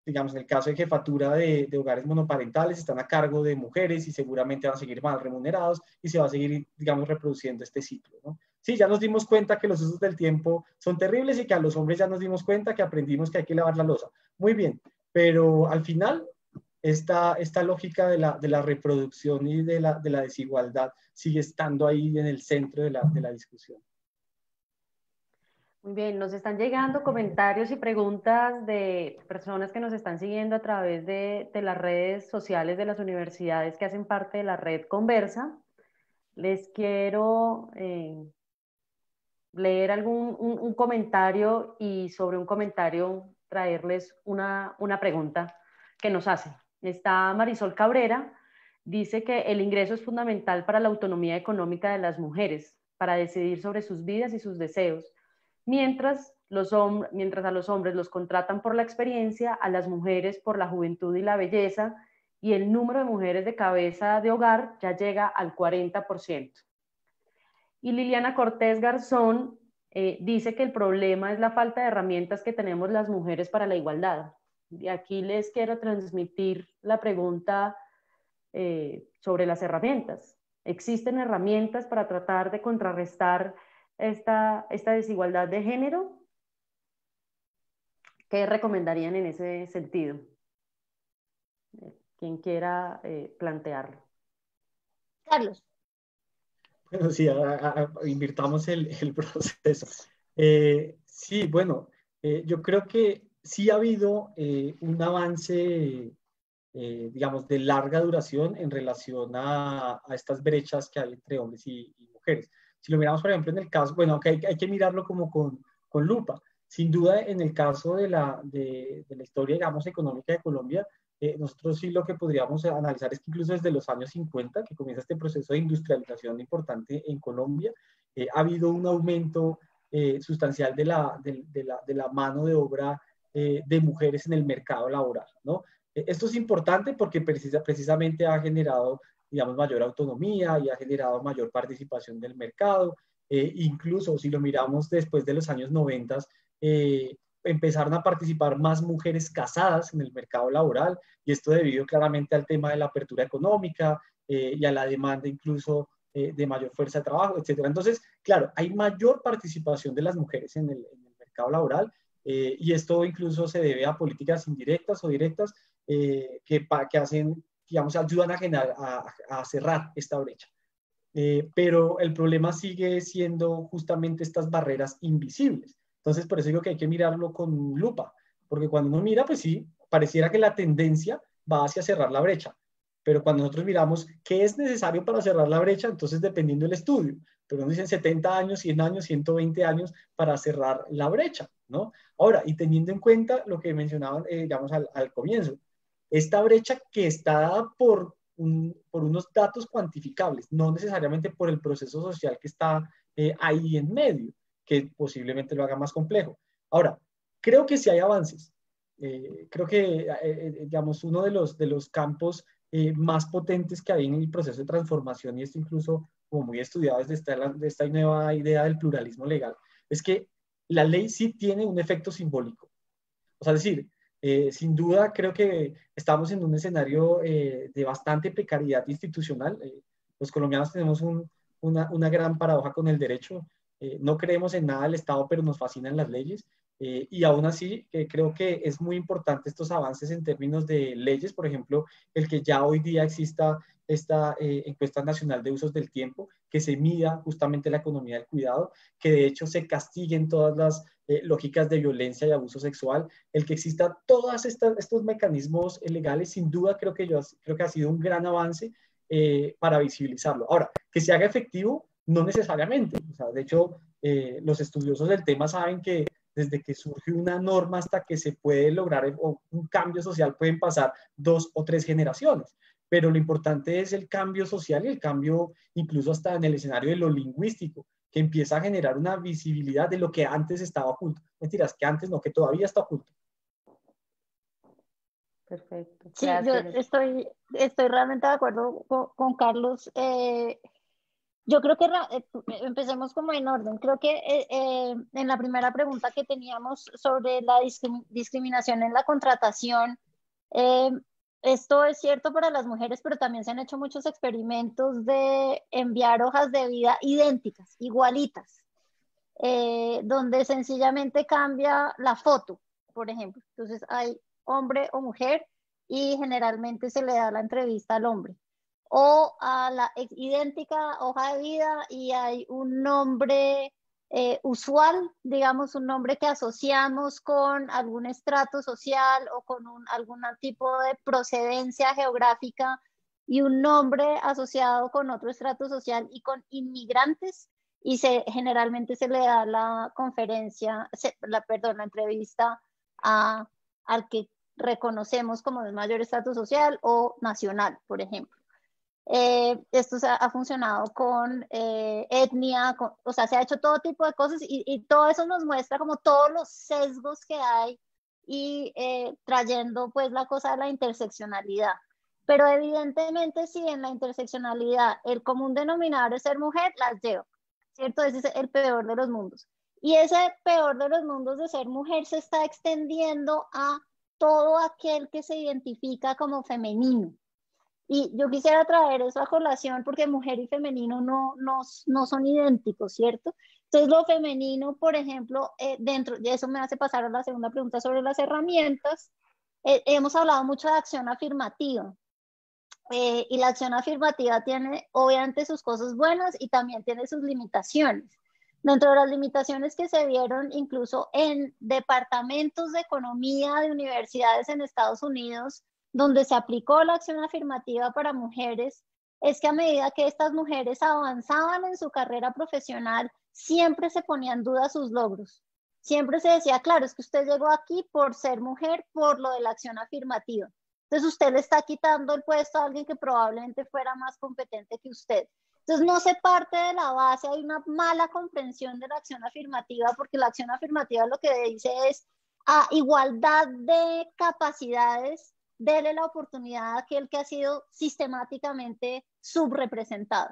digamos, en el caso de jefatura de hogares monoparentales están a cargo de mujeres y seguramente van a seguir mal remunerados y se va a seguir, digamos, reproduciendo este ciclo, ¿no? Sí, ya nos dimos cuenta que los usos del tiempo son terribles y que a los hombres ya nos dimos cuenta que aprendimos que hay que lavar la loza. Muy bien, pero al final esta lógica de la reproducción y de la desigualdad sigue estando ahí en el centro de la discusión. Muy bien, nos están llegando comentarios y preguntas de personas que nos están siguiendo a través de las redes sociales de las universidades que hacen parte de la red Conversa. Les quiero leer un comentario y sobre un comentario traerles una pregunta que nos hace. Está Marisol Cabrera, dice que el ingreso es fundamental para la autonomía económica de las mujeres, para decidir sobre sus vidas y sus deseos. Mientras a los hombres los contratan por la experiencia, a las mujeres por la juventud y la belleza, y el número de mujeres de cabeza de hogar ya llega al 40%. Y Liliana Cortés Garzón dice que el problema es la falta de herramientas que tenemos las mujeres para la igualdad. Y aquí les quiero transmitir la pregunta sobre las herramientas. ¿Existen herramientas para tratar de contrarrestar esta desigualdad de género? ¿Qué recomendarían en ese sentido? Quien quiera plantearlo. Carlos. Bueno, sí, invirtamos el proceso. Sí, bueno, yo creo que sí ha habido un avance, digamos, de larga duración en relación a estas brechas que hay entre hombres y mujeres. Si lo miramos, por ejemplo, en el caso, bueno, aunque hay que mirarlo como con lupa. Sin duda, en el caso de la historia, digamos, económica de Colombia, nosotros sí lo que podríamos analizar es que incluso desde los años 50, que comienza este proceso de industrialización importante en Colombia, ha habido un aumento sustancial de la mano de obra de mujeres en el mercado laboral, ¿no? Esto es importante porque precisamente ha generado, digamos, mayor autonomía y ha generado mayor participación del mercado. Incluso si lo miramos después de los años 90, empezaron a participar más mujeres casadas en el mercado laboral, y esto debido claramente al tema de la apertura económica y a la demanda incluso de mayor fuerza de trabajo, etc. Entonces, claro, hay mayor participación de las mujeres en el mercado laboral, y esto incluso se debe a políticas indirectas o directas que hacen, digamos, ayudan a cerrar esta brecha. Pero el problema sigue siendo justamente estas barreras invisibles. Entonces, por eso digo que hay que mirarlo con lupa, porque cuando uno mira, pues sí, pareciera que la tendencia va hacia cerrar la brecha, pero cuando nosotros miramos qué es necesario para cerrar la brecha, entonces dependiendo del estudio, pero nos dicen 70 años, 100 años, 120 años para cerrar la brecha, ¿no? Ahora, y teniendo en cuenta lo que mencionaban, digamos, al comienzo, esta brecha que está dada por unos datos cuantificables, no necesariamente por el proceso social que está ahí en medio, que posiblemente lo haga más complejo. Ahora, creo que sí hay avances. Creo que, digamos, uno de los campos más potentes que hay en el proceso de transformación, y esto incluso como muy estudiado desde esta nueva idea del pluralismo legal, es que la ley sí tiene un efecto simbólico. O sea, es decir, sin duda creo que estamos en un escenario de bastante precariedad institucional. Los colombianos tenemos una gran paradoja con el derecho. No creemos en nada del Estado, pero nos fascinan las leyes. Y aún así, creo que es muy importante estos avances en términos de leyes. Por ejemplo, el que ya hoy día exista esta encuesta nacional de usos del tiempo, que se mida justamente la economía del cuidado, que de hecho se castiguen todas las lógicas de violencia y abuso sexual. El que exista todos estos mecanismos legales, sin duda creo que ha sido un gran avance para visibilizarlo. Ahora, que se haga efectivo, No necesariamente. O sea, de hecho, los estudiosos del tema saben que desde que surge una norma hasta que se puede lograr un cambio social pueden pasar 2 o 3 generaciones. Pero lo importante es el cambio social y el cambio incluso hasta en el escenario de lo lingüístico, que empieza a generar una visibilidad de lo que antes estaba oculto. Mentiras, que antes no, que todavía está oculto. Perfecto. Sí, Gracias. yo estoy realmente de acuerdo con Carlos. Yo creo que empecemos como en orden. Creo que en la primera pregunta que teníamos sobre la discriminación en la contratación, eh, esto es cierto para las mujeres, pero también se han hecho muchos experimentos de enviar hojas de vida idénticas, igualitas, donde sencillamente cambia la foto, por ejemplo. Entonces hay hombre o mujer y generalmente se le da la entrevista al hombre. O a la idéntica hoja de vida y hay un nombre usual, digamos, un nombre que asociamos con algún estrato social o con algún tipo de procedencia geográfica y un nombre asociado con otro estrato social y con inmigrantes y generalmente se le da la la entrevista al que reconocemos como de mayor estatus social o nacional, por ejemplo. Esto ha funcionado con etnia, o sea, se ha hecho todo tipo de cosas y todo eso nos muestra como todos los sesgos que hay y trayendo pues la cosa de la interseccionalidad. Pero evidentemente si en la interseccionalidad el común denominador es ser mujer, las llevo, ¿cierto? Ese es el peor de los mundos. Y ese peor de los mundos de ser mujer se está extendiendo a todo aquel que se identifica como femenino. Y yo quisiera traer eso a colación porque mujer y femenino no son idénticos, ¿cierto? Entonces lo femenino, por ejemplo, dentro de eso me hace pasar a la segunda pregunta sobre las herramientas. Hemos hablado mucho de acción afirmativa y la acción afirmativa tiene obviamente sus cosas buenas y también tiene sus limitaciones. Dentro de las limitaciones que se vieron incluso en departamentos de economía de universidades en Estados Unidos, donde se aplicó la acción afirmativa para mujeres, es que a medida que estas mujeres avanzaban en su carrera profesional, siempre se ponían en duda sus logros. Siempre se decía, claro, es que usted llegó aquí por ser mujer, por lo de la acción afirmativa. Entonces usted le está quitando el puesto a alguien que probablemente fuera más competente que usted. Entonces no se parte de la base, hay una mala comprensión de la acción afirmativa, porque la acción afirmativa lo que dice es a igualdad de capacidades, dele la oportunidad a aquel que ha sido sistemáticamente subrepresentado.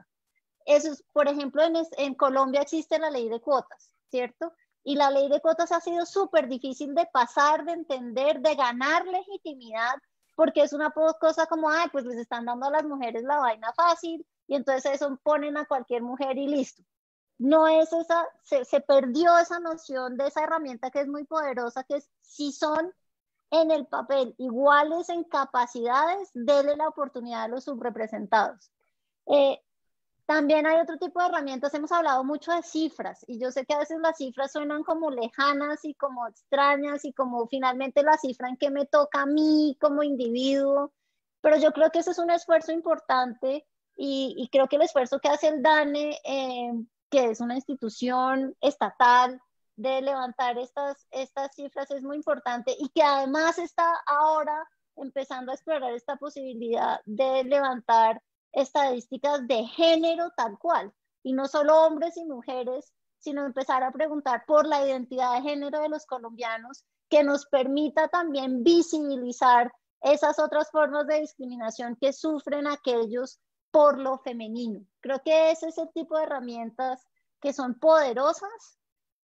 Eso es, por ejemplo, en Colombia existe la ley de cuotas, ¿cierto? Y la ley de cuotas ha sido súper difícil de pasar, de entender, de ganar legitimidad, porque es una cosa como, ay, pues les están dando a las mujeres la vaina fácil, y entonces eso ponen a cualquier mujer y listo. No es esa, se perdió esa noción de esa herramienta que es muy poderosa, que es si son en el papel iguales en capacidades, dele la oportunidad a los subrepresentados. También hay otro tipo de herramientas, hemos hablado mucho de cifras y yo sé que a veces las cifras suenan como lejanas y como extrañas y como finalmente la cifra en que me toca a mí como individuo, pero yo creo que ese es un esfuerzo importante y creo que el esfuerzo que hace el DANE, que es una institución estatal, de levantar estas cifras es muy importante y que además está ahora empezando a explorar esta posibilidad de levantar estadísticas de género tal cual, y no solo hombres y mujeres, sino empezar a preguntar por la identidad de género de los colombianos, que nos permita también visibilizar esas otras formas de discriminación que sufren aquellos por lo femenino. Creo que es ese tipo de herramientas que son poderosas,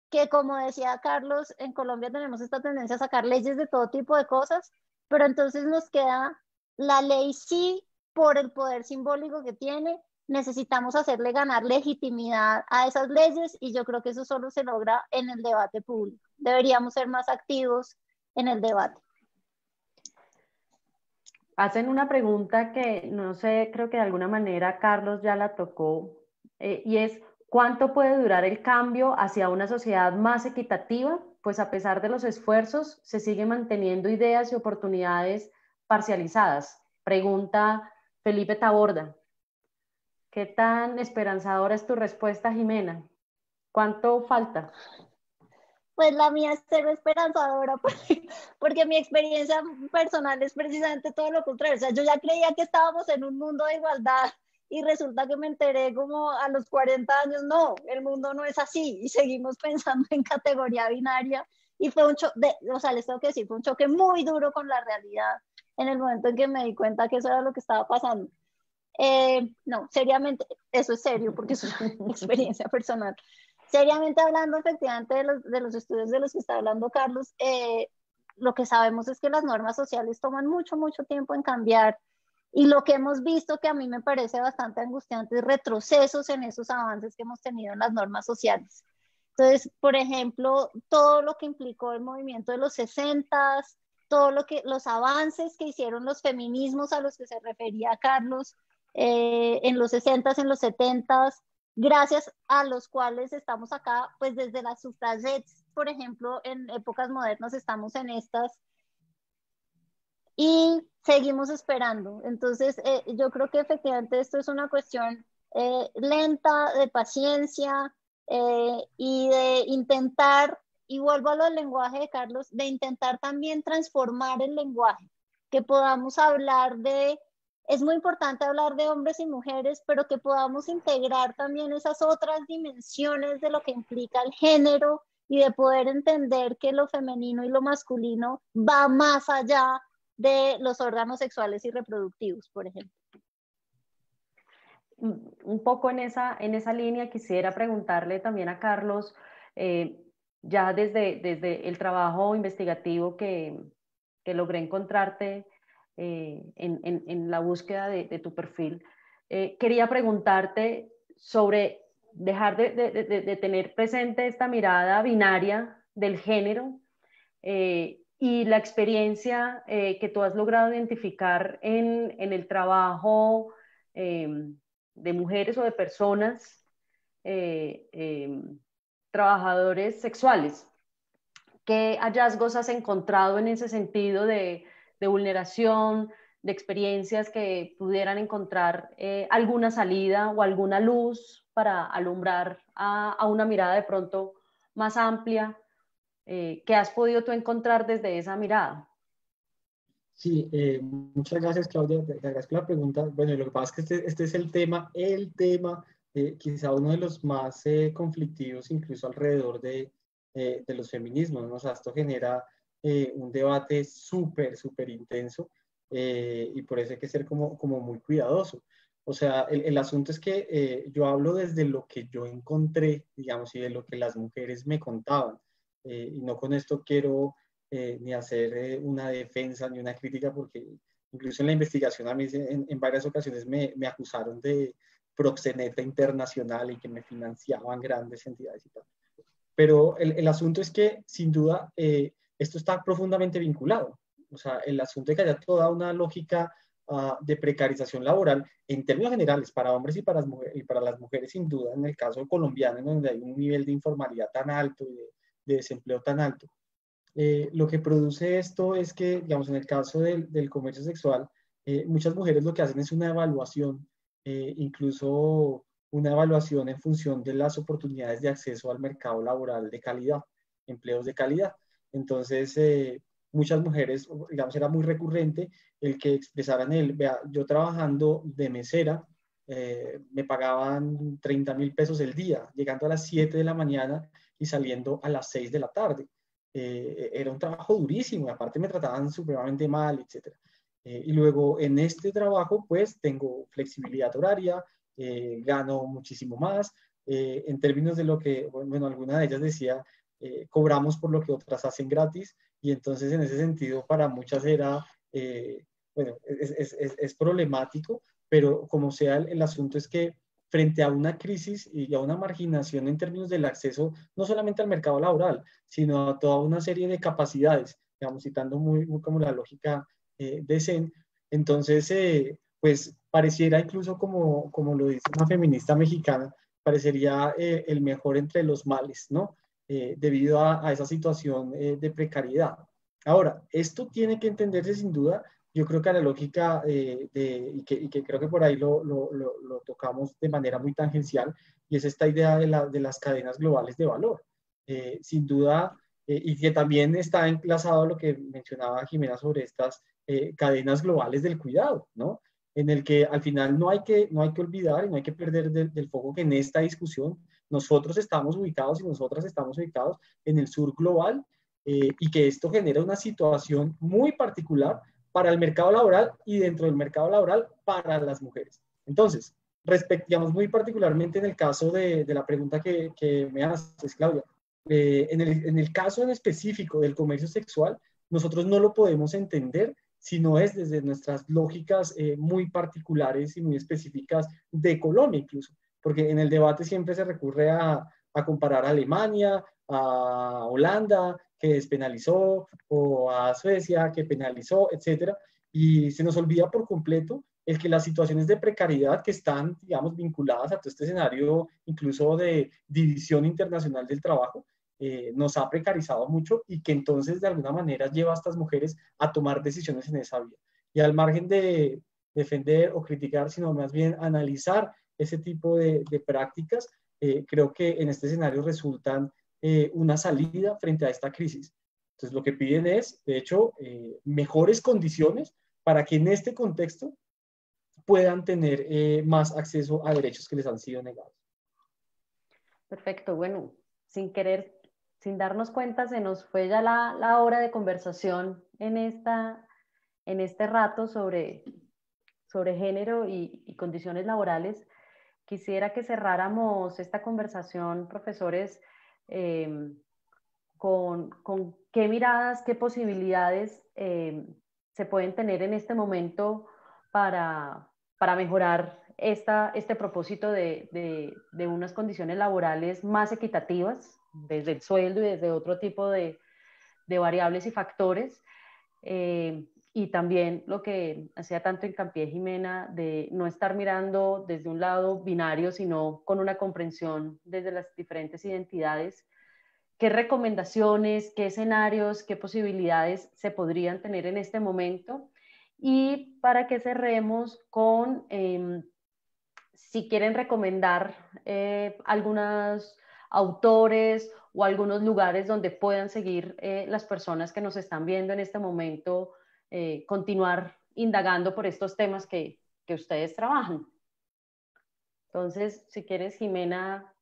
que como decía Carlos, en Colombia tenemos esta tendencia a sacar leyes de todo tipo de cosas, pero entonces nos queda la ley sí, por el poder simbólico que tiene, necesitamos hacerle ganar legitimidad a esas leyes y yo creo que eso solo se logra en el debate público. Deberíamos ser más activos en el debate. Hacen una pregunta que no sé, creo que de alguna manera Carlos ya la tocó, y es ¿cuánto puede durar el cambio hacia una sociedad más equitativa? Pues a pesar de los esfuerzos, se siguen manteniendo ideas y oportunidades parcializadas. Pregunta Felipe Taborda. ¿Qué tan esperanzadora es tu respuesta, Jimena? ¿Cuánto falta? Pues la mía es cero esperanzadora porque mi experiencia personal es precisamente todo lo contrario. O sea, yo ya creía que estábamos en un mundo de igualdad y resulta que me enteré como a los 40 años, no, el mundo no es así y seguimos pensando en categoría binaria y fue un choque, o sea, les tengo que decir, fue un choque muy duro con la realidad en el momento en que me di cuenta que eso era lo que estaba pasando. No, seriamente, eso es serio porque es una experiencia personal. Seriamente hablando, efectivamente, de los estudios de los que está hablando Carlos, lo que sabemos es que las normas sociales toman mucho, mucho tiempo en cambiar y lo que hemos visto, que a mí me parece bastante angustiante, es retrocesos en esos avances que hemos tenido en las normas sociales. Entonces, por ejemplo, todo lo que implicó el movimiento de los 60s, todo lo que, los avances que hicieron los feminismos a los que se refería Carlos, en los 60s, en los 70s, gracias a los cuales estamos acá, pues desde las sufragettes, por ejemplo, en épocas modernas estamos en estas y seguimos esperando. Entonces, yo creo que efectivamente esto es una cuestión lenta, de paciencia y de intentar, y vuelvo a lo del lenguaje de Carlos, de intentar también transformar el lenguaje, que podamos hablar de, es muy importante hablar de hombres y mujeres, pero que podamos integrar también esas otras dimensiones de lo que implica el género y de poder entender que lo femenino y lo masculino va más allá de los órganos sexuales y reproductivos, por ejemplo. Un poco en esa línea quisiera preguntarle también a Carlos, ya desde el trabajo investigativo que logré encontrarte en la búsqueda de tu perfil, quería preguntarte sobre dejar de tener presente esta mirada binaria del género y la experiencia que tú has logrado identificar en el trabajo de mujeres o de personas, trabajadores sexuales. ¿Qué hallazgos has encontrado en ese sentido de vulneración, de experiencias que pudieran encontrar alguna salida o alguna luz para alumbrar a una mirada de pronto más amplia? ¿Qué has podido tú encontrar desde esa mirada? Sí, muchas gracias, Claudia. Te agradezco la pregunta. Bueno, lo que pasa es que este es el tema, quizá uno de los más conflictivos, incluso alrededor de los feminismos, ¿no? O sea, esto genera un debate súper intenso y por eso hay que ser como muy cuidadoso. O sea, el asunto es que yo hablo desde lo que yo encontré, digamos, y de lo que las mujeres me contaban. Y no con esto quiero ni hacer una defensa ni una crítica, porque incluso en la investigación a mí en varias ocasiones me acusaron de proxeneta internacional y que me financiaban grandes entidades y tal. Pero el asunto es que, sin duda, esto está profundamente vinculado. O sea, el asunto es que haya toda una lógica de precarización laboral en términos generales para hombres y para las mujeres, sin duda, en el caso colombiano, en donde hay un nivel de informalidad tan alto y de desempleo tan alto. Lo que produce esto es que, digamos, en el caso del comercio sexual, muchas mujeres lo que hacen es una evaluación, incluso una evaluación en función de las oportunidades de acceso al mercado laboral de calidad, empleos de calidad. Entonces, muchas mujeres, digamos, era muy recurrente el que expresaran vea, yo trabajando de mesera, me pagaban 30.000 pesos el día, llegando a las 7 de la mañana y saliendo a las 6 de la tarde. Era un trabajo durísimo, aparte me trataban supremamente mal, etc. Y luego en este trabajo pues tengo flexibilidad horaria, gano muchísimo más, en términos de lo que, bueno, alguna de ellas decía, cobramos por lo que otras hacen gratis, y entonces en ese sentido para muchas era, bueno, es problemático, pero como sea el asunto es que frente a una crisis y a una marginación en términos del acceso, no solamente al mercado laboral, sino a toda una serie de capacidades, digamos, citando muy como la lógica de Zen. Entonces, pues pareciera incluso como lo dice una feminista mexicana, parecería el mejor entre los males, ¿no? Debido a esa situación de precariedad. Ahora, esto tiene que entenderse sin duda yo creo que a la lógica y que creo que por ahí lo tocamos de manera muy tangencial, y es esta idea de las cadenas globales de valor. Sin duda, y que también está enlazado a lo que mencionaba Jimena sobre estas cadenas globales del cuidado, ¿no? En el que al final no hay que olvidar y no hay que perder del foco que en esta discusión nosotros estamos ubicados y nosotras estamos ubicados en el sur global, y que esto genera una situación muy particular para el mercado laboral y dentro del mercado laboral para las mujeres. Entonces, respectamos muy particularmente en el caso de la pregunta que me haces, Claudia. En el caso en específico del comercio sexual, nosotros no lo podemos entender si no es desde nuestras lógicas muy particulares y muy específicas de Colombia incluso, porque en el debate siempre se recurre a comparar a Alemania, a Holanda, que despenalizó, o a Suecia, que penalizó, etcétera, y se nos olvida por completo el que las situaciones de precariedad que están, digamos, vinculadas a todo este escenario, incluso de división internacional del trabajo, nos ha precarizado mucho y que entonces de alguna manera lleva a estas mujeres a tomar decisiones en esa vía. Y al margen de defender o criticar, sino más bien analizar ese tipo de prácticas, creo que en este escenario resultan una salida frente a esta crisis. Entonces, lo que piden es, de hecho, mejores condiciones para que en este contexto puedan tener más acceso a derechos que les han sido negados. Perfecto, bueno, sin querer, sin darnos cuenta, se nos fue ya la hora de conversación en este rato sobre género y condiciones laborales. Quisiera que cerráramos esta conversación, profesores, con qué miradas, qué posibilidades se pueden tener en este momento para mejorar este propósito de unas condiciones laborales más equitativas, desde el sueldo y desde otro tipo de variables y factores. Y también lo que hacía tanto hincapié Jimena, de no estar mirando desde un lado binario, sino con una comprensión desde las diferentes identidades. ¿Qué recomendaciones, qué escenarios, qué posibilidades se podrían tener en este momento? Y para que cerremos con, si quieren recomendar algunos autores o algunos lugares donde puedan seguir las personas que nos están viendo en este momento, continuar indagando por estos temas que ustedes trabajan. Entonces, si quieres, Jimena,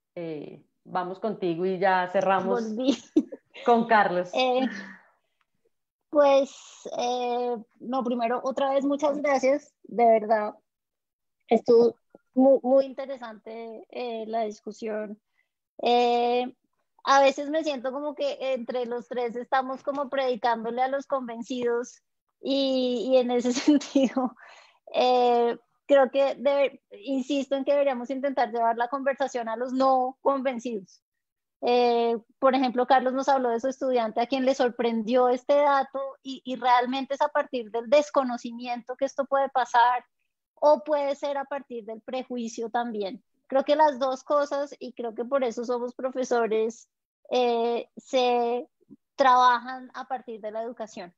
vamos contigo y ya cerramos. Volví. Con Carlos. No, primero, otra vez, muchas gracias, de verdad. Estuvo muy, muy interesante la discusión. A veces me siento como que entre los tres estamos como predicándole a los convencidos y en ese sentido creo que insisto en que deberíamos intentar llevar la conversación a los no convencidos. Por ejemplo, Carlos nos habló de su estudiante a quien le sorprendió este dato y realmente es a partir del desconocimiento que esto puede pasar o puede ser a partir del prejuicio también. Creo que las dos cosas, y creo que por eso somos profesores, se trabajan a partir de la educación.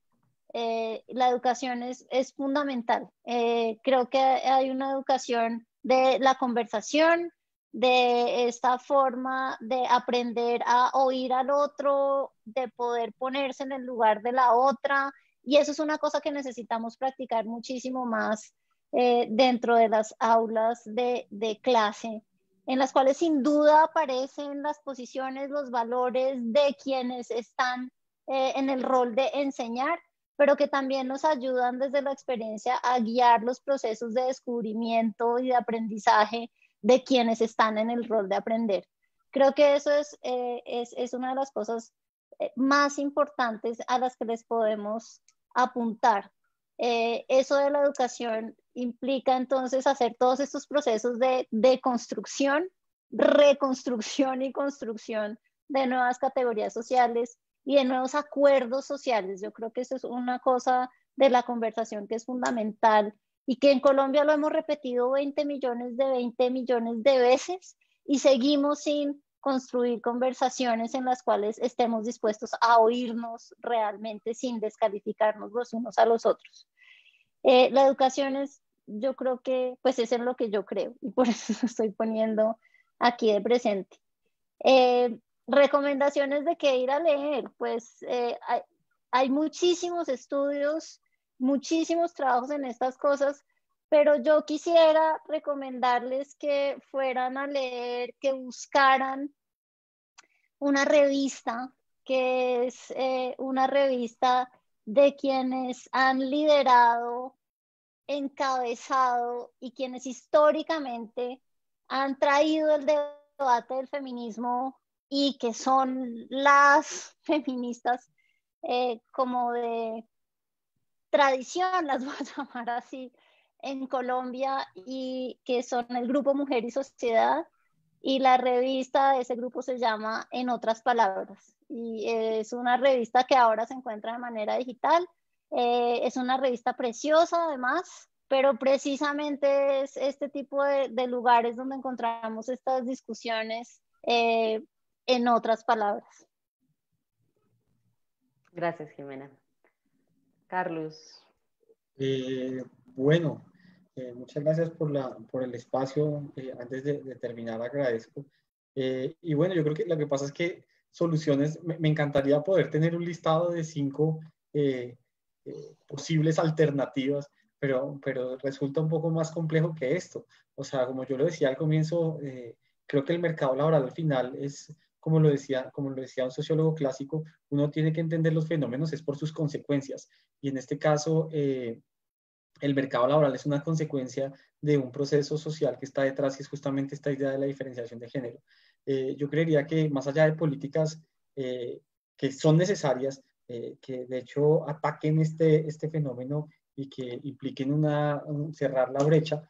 La educación es fundamental. Creo que hay una educación de la conversación, de esta forma de aprender a oír al otro, de poder ponerse en el lugar de la otra, y eso es una cosa que necesitamos practicar muchísimo más dentro de las aulas de clase, en las cuales sin duda aparecen las posiciones, los valores de quienes están en el rol de enseñar, pero que también nos ayudan desde la experiencia a guiar los procesos de descubrimiento y de aprendizaje de quienes están en el rol de aprender. Creo que eso es una de las cosas más importantes a las que les podemos apuntar. Eso de la educación implica entonces hacer todos estos procesos de construcción, reconstrucción y construcción de nuevas categorías sociales y de nuevos acuerdos sociales. Yo creo que eso es una cosa de la conversación que es fundamental y que en Colombia lo hemos repetido 20 millones de veces y seguimos sin construir conversaciones en las cuales estemos dispuestos a oírnos realmente sin descalificarnos los unos a los otros. La educación es, yo creo que, pues es en lo que yo creo y por eso lo estoy poniendo aquí de presente. Recomendaciones de qué ir a leer, pues hay muchísimos estudios, muchísimos trabajos en estas cosas, pero yo quisiera recomendarles que fueran a leer, que buscaran una revista que es una revista de quienes han liderado, encabezado y quienes históricamente han traído el debate del feminismo y que son las feministas como de tradición, las voy a llamar así, en Colombia, y que son el grupo Mujer y Sociedad, y la revista de ese grupo se llama En otras palabras, y es una revista que ahora se encuentra de manera digital, es una revista preciosa además, pero precisamente es este tipo de lugares donde encontramos estas discusiones en otras palabras. Gracias, Jimena. Carlos. Bueno, muchas gracias por el espacio. Antes de terminar, agradezco. Y bueno, yo creo que lo que pasa es que soluciones, me encantaría poder tener un listado de 5 posibles alternativas, pero resulta un poco más complejo que esto. O sea, como yo lo decía al comienzo, creo que el mercado laboral al final es, como lo decía un sociólogo clásico, uno tiene que entender los fenómenos es por sus consecuencias. Y en este caso, el mercado laboral es una consecuencia de un proceso social que está detrás y es justamente esta idea de la diferenciación de género. Yo creería que más allá de políticas que son necesarias, que de hecho ataquen este fenómeno y que impliquen cerrar la brecha,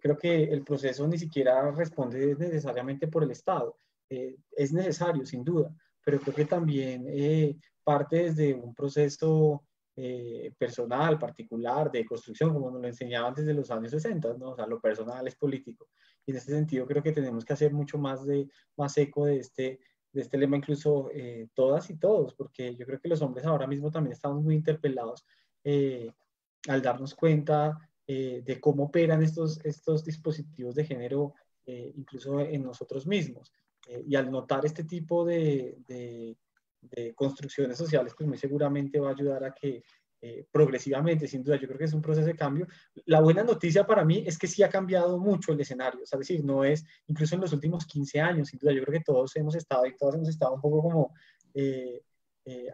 creo que el proceso ni siquiera responde necesariamente por el Estado. Es necesario, sin duda, pero creo que también parte desde un proceso personal, particular, de construcción, como nos lo enseñaban desde los años 60, ¿no? O sea, lo personal es político. Y en este sentido creo que tenemos que hacer mucho más eco de este lema, incluso todas y todos, porque yo creo que los hombres ahora mismo también estamos muy interpelados al darnos cuenta de cómo operan estos dispositivos de género, incluso en nosotros mismos. Y al notar este tipo de construcciones sociales, pues muy seguramente va a ayudar a que progresivamente, sin duda, yo creo que es un proceso de cambio. La buena noticia para mí es que sí ha cambiado mucho el escenario, es decir, no es, incluso en los últimos 15 años, sin duda, yo creo que todos hemos estado un poco como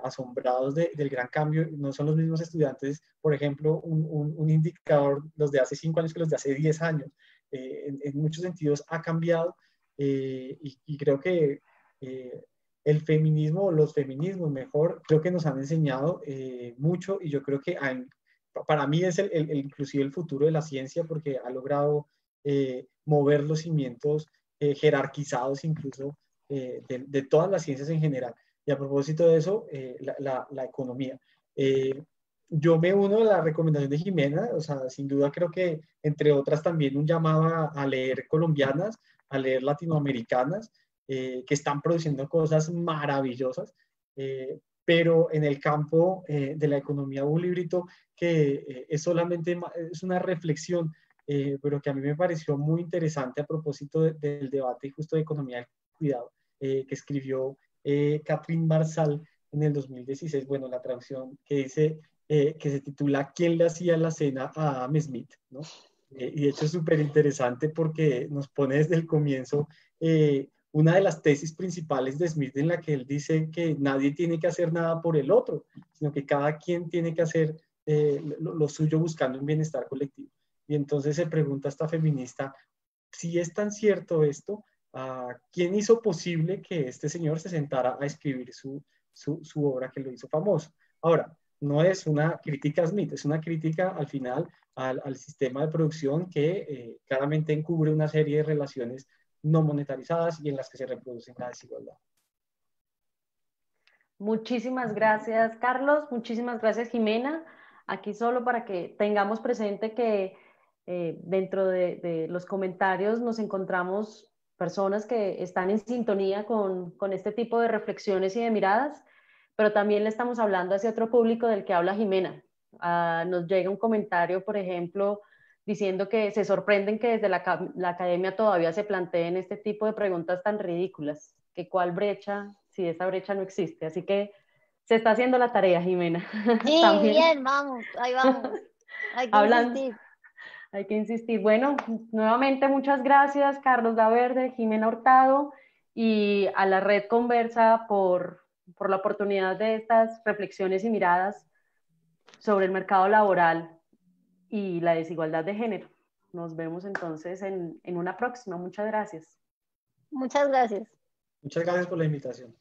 asombrados del gran cambio. No son los mismos estudiantes, por ejemplo, un indicador, los de hace 5 años que los de hace 10 años. En muchos sentidos ha cambiado y creo que el feminismo o los feminismos mejor, creo que nos han enseñado mucho y yo creo que para mí es inclusive el futuro de la ciencia porque ha logrado mover los cimientos jerarquizados incluso de todas las ciencias en general. Y a propósito de eso, la economía. Yo me uno a la recomendación de Jimena, o sea, sin duda creo que entre otras también un llamado a leer colombianas, a leer latinoamericanas, que están produciendo cosas maravillosas, pero en el campo de la economía hubo un librito que es solamente es una reflexión, pero que a mí me pareció muy interesante a propósito del debate justo de economía del cuidado, que escribió Catherine Marsal en el 2016, bueno, la traducción que dice, que se titula ¿Quién le hacía la cena a Adam Smith? ¿No? Y de hecho es súper interesante porque nos pone desde el comienzo una de las tesis principales de Smith en la que él dice que nadie tiene que hacer nada por el otro, sino que cada quien tiene que hacer lo suyo buscando un bienestar colectivo. Y entonces se pregunta a esta feminista, si es tan cierto esto, ¿quién hizo posible que este señor se sentara a escribir su obra que lo hizo famoso? Ahora, no es una crítica a Smith, es una crítica al final al sistema de producción que claramente encubre una serie de relaciones no monetarizadas y en las que se reproduce la desigualdad. Muchísimas gracias, Carlos. Muchísimas gracias, Jimena. Aquí solo para que tengamos presente que dentro de los comentarios nos encontramos personas que están en sintonía con este tipo de reflexiones y de miradas, pero también le estamos hablando hacia otro público del que habla Jimena. Nos llega un comentario, por ejemplo, diciendo que se sorprenden que desde la academia todavía se planteen este tipo de preguntas tan ridículas, que cuál brecha, si esa brecha no existe. Así que se está haciendo la tarea, Jimena. Sí, También. bien, vamos, ahí vamos. Hay que insistir. Hay que insistir. Bueno, nuevamente muchas gracias, Carlos Laverde, Jimena Hurtado, y a la Red Conversa por la oportunidad de estas reflexiones y miradas sobre el mercado laboral y la desigualdad de género. Nos vemos entonces en una próxima. Muchas gracias. Muchas gracias. Muchas gracias por la invitación.